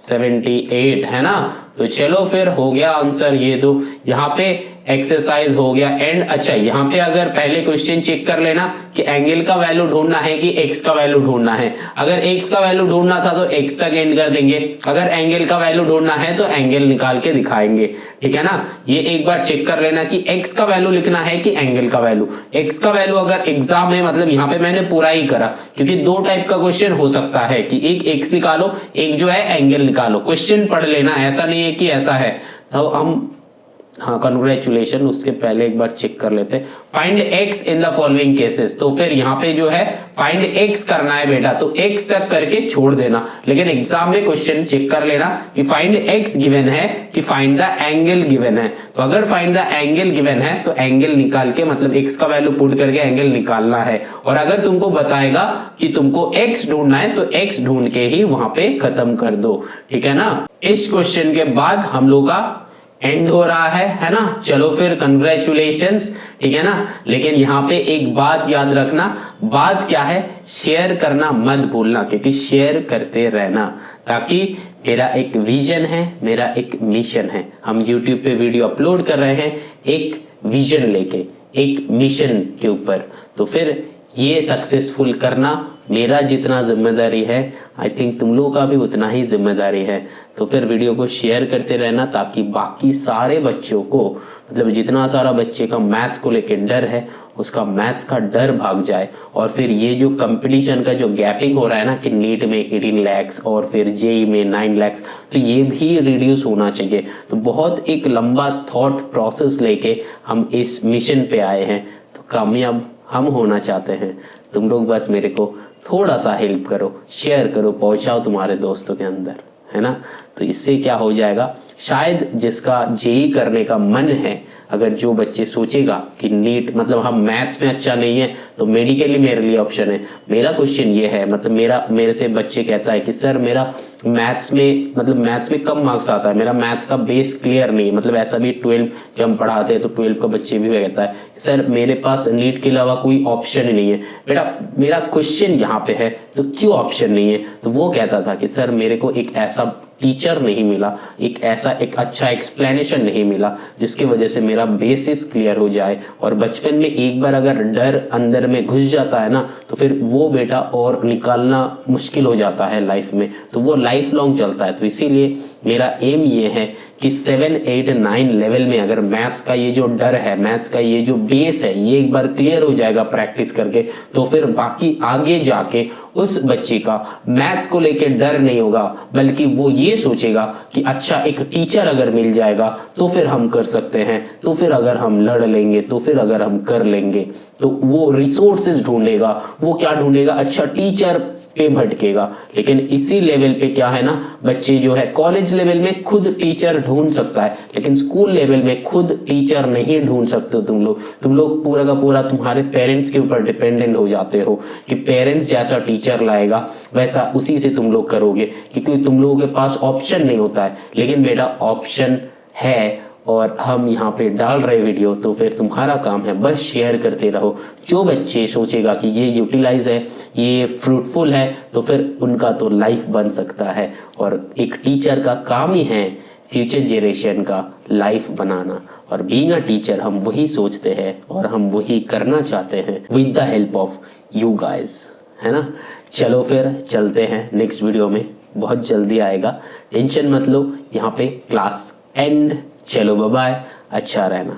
78 है ना। तो चलो फिर हो गया आंसर ये दो। यहाँ पे एक्सरसाइज हो गया एंड। अच्छा यहाँ पे अगर पहले क्वेश्चन चेक कर लेना कि एंगल का वैल्यू ढूंढना है कि एक्स का वैल्यू ढूंढना है। अगर एक्स का वैल्यू ढूंढना था तो एक्स तक एंड कर देंगे, अगर एंगल का वैल्यू ढूंढना है तो एंगल निकाल के दिखाएंगे, ठीक है ना। ये एक बार चेक कर लेना कि एक्स का वैल्यू लिखना है कि एंगल का वैल्यू। एक्स का वैल्यू अगर एग्जाम में, मतलब यहाँ पे मैंने पूरा ही करा, क्योंकि दो टाइप का क्वेश्चन हो सकता है कि एक एक्स निकालो, एक जो है एंगल निकालो। क्वेश्चन पढ़ लेना, ऐसा नहीं है कि ऐसा है। तो हम हाँ कंग्रेचुलेशन, उसके पहले एक बार चेक कर लेते हैं। Find x in the following cases. तो फिर यहाँ पे जो है फाइंड एक्स करना है बेटा, तो एक्स तक करके छोड़ देना, लेकिन एग्जाम में क्वेश्चन चेक कर लेना कि फाइंड एक्स गिवन है कि फाइंड द एंगल गिवन है। तो अगर फाइंड द एंगल गिवन है तो एंगल निकाल के, मतलब एक्स का वैल्यू पुट करके एंगल निकालना है। और अगर तुमको बताएगा कि तुमको एक्स ढूंढना है तो एक्स ढूंढ के ही वहां पे खत्म कर दो, ठीक है ना। इस क्वेश्चन के बाद हम लोग का एंड हो रहा है ना। चलो फिर कंग्रेचुलेशंस, ठीक है ना। लेकिन यहाँ पे एक बात याद रखना, बात क्या है, शेयर करना मत भूलना, क्योंकि शेयर करते रहना, ताकि मेरा एक विजन है, मेरा एक मिशन है। हम YouTube पे वीडियो अपलोड कर रहे हैं एक विजन लेके, एक मिशन के ऊपर। तो फिर ये सक्सेसफुल करना मेरा जितना जिम्मेदारी है आई थिंक तुम लोगों का भी उतना ही जिम्मेदारी है। तो फिर वीडियो को शेयर करते रहना ताकि बाकी सारे बच्चों को, मतलब जितना सारा बच्चे का मैथ्स को लेके डर है उसका मैथ्स का डर भाग जाए। और फिर ये जो कंपटीशन का जो गैपिंग हो रहा है ना कि नीट में 18 लाख और फिर जेई में 9 लाख, तो ये भी रिड्यूस होना चाहिए। तो बहुत एक लंबा थॉट प्रोसेस लेके हम इस मिशन पे आए हैं। तो कामयाब हम होना चाहते हैं, तुम लोग बस मेरे को थोड़ा सा हेल्प करो, शेयर करो, पहुंचाओ तुम्हारे दोस्तों के अंदर, है ना। तो इससे क्या हो जाएगा, शायद जिसका जेई करने का मन है, अगर जो बच्चे सोचेगा कि नीट मतलब हम मैथ्स में अच्छा नहीं है तो मेडिकली मेरे लिए ऑप्शन है। मेरा क्वेश्चन ये है, मतलब मेरे से बच्चे कहता है कि सर मेरा मैथ्स में कम मार्क्स आता है, मेरा मैथ्स का बेस क्लियर नहीं है। मतलब ऐसा भी 12 जब हम पढ़ाते हैं तो 12 का बच्चे भी कहता है सर मेरे पास नीट के अलावा कोई ऑप्शन ही नहीं है। बेटा मेरा क्वेश्चन यहाँ पे है तो क्यों ऑप्शन नहीं है। तो वो कहता था कि सर मेरे को एक ऐसा टीचर नहीं मिला, एक अच्छा एक्सप्लेनेशन नहीं मिला जिसकी वजह से मेरा बेसिस क्लियर हो जाए। और बचपन में एक बार अगर डर अंदर में घुस जाता है ना तो फिर वो बेटा और निकालना मुश्किल हो जाता है लाइफ में, तो वो लाइफ लॉन्ग चलता है। तो इसीलिए मेरा एम ये है कि 7, 8, 9 लेवल में अगर मैथ्स का ये जो डर है, मैथ्स का ये जो बेस है, ये एक बार क्लियर हो जाएगा प्रैक्टिस करके, तो फिर बाकी आगे जाके उस बच्चे का मैथ्स को लेके डर नहीं होगा, बल्कि वो ये सोचेगा कि अच्छा एक टीचर अगर मिल जाएगा तो फिर हम कर सकते हैं, तो फिर अगर हम लड़ लेंगे, तो फिर अगर हम कर लेंगे। तो वो रिसोर्सेज ढूंढेगा, वो क्या ढूंढेगा, अच्छा टीचर पे भटकेगा। लेकिन इसी लेवल पे क्या है ना, बच्चे जो है कॉलेज लेवल में खुद टीचर ढूंढ सकता है, लेकिन स्कूल लेवल में खुद टीचर नहीं ढूंढ सकते। तुम लोग पूरा का पूरा तुम्हारे पेरेंट्स के ऊपर डिपेंडेंट हो जाते हो कि पेरेंट्स जैसा टीचर लाएगा वैसा उसी से तुम लोग करोगे, क्योंकि तुम लोगों के पास ऑप्शन नहीं होता है। लेकिन बेटा ऑप्शन है और हम यहाँ पे डाल रहे वीडियो, तो फिर तुम्हारा काम है बस शेयर करते रहो। जो बच्चे सोचेगा कि ये यूटिलाइज है, ये फ्रूटफुल है, तो फिर उनका तो लाइफ बन सकता है। और एक टीचर का काम ही है फ्यूचर जनरेशन का लाइफ बनाना। और बीइंग अ टीचर हम वही सोचते हैं और हम वही करना चाहते हैं with the help of you guys, है ना। चलो फिर चलते हैं नेक्स्ट वीडियो में, बहुत जल्दी आएगा, टेंशन मत लो। यहाँ पे क्लास एंड, चलो बाय बाय, अच्छा रहना।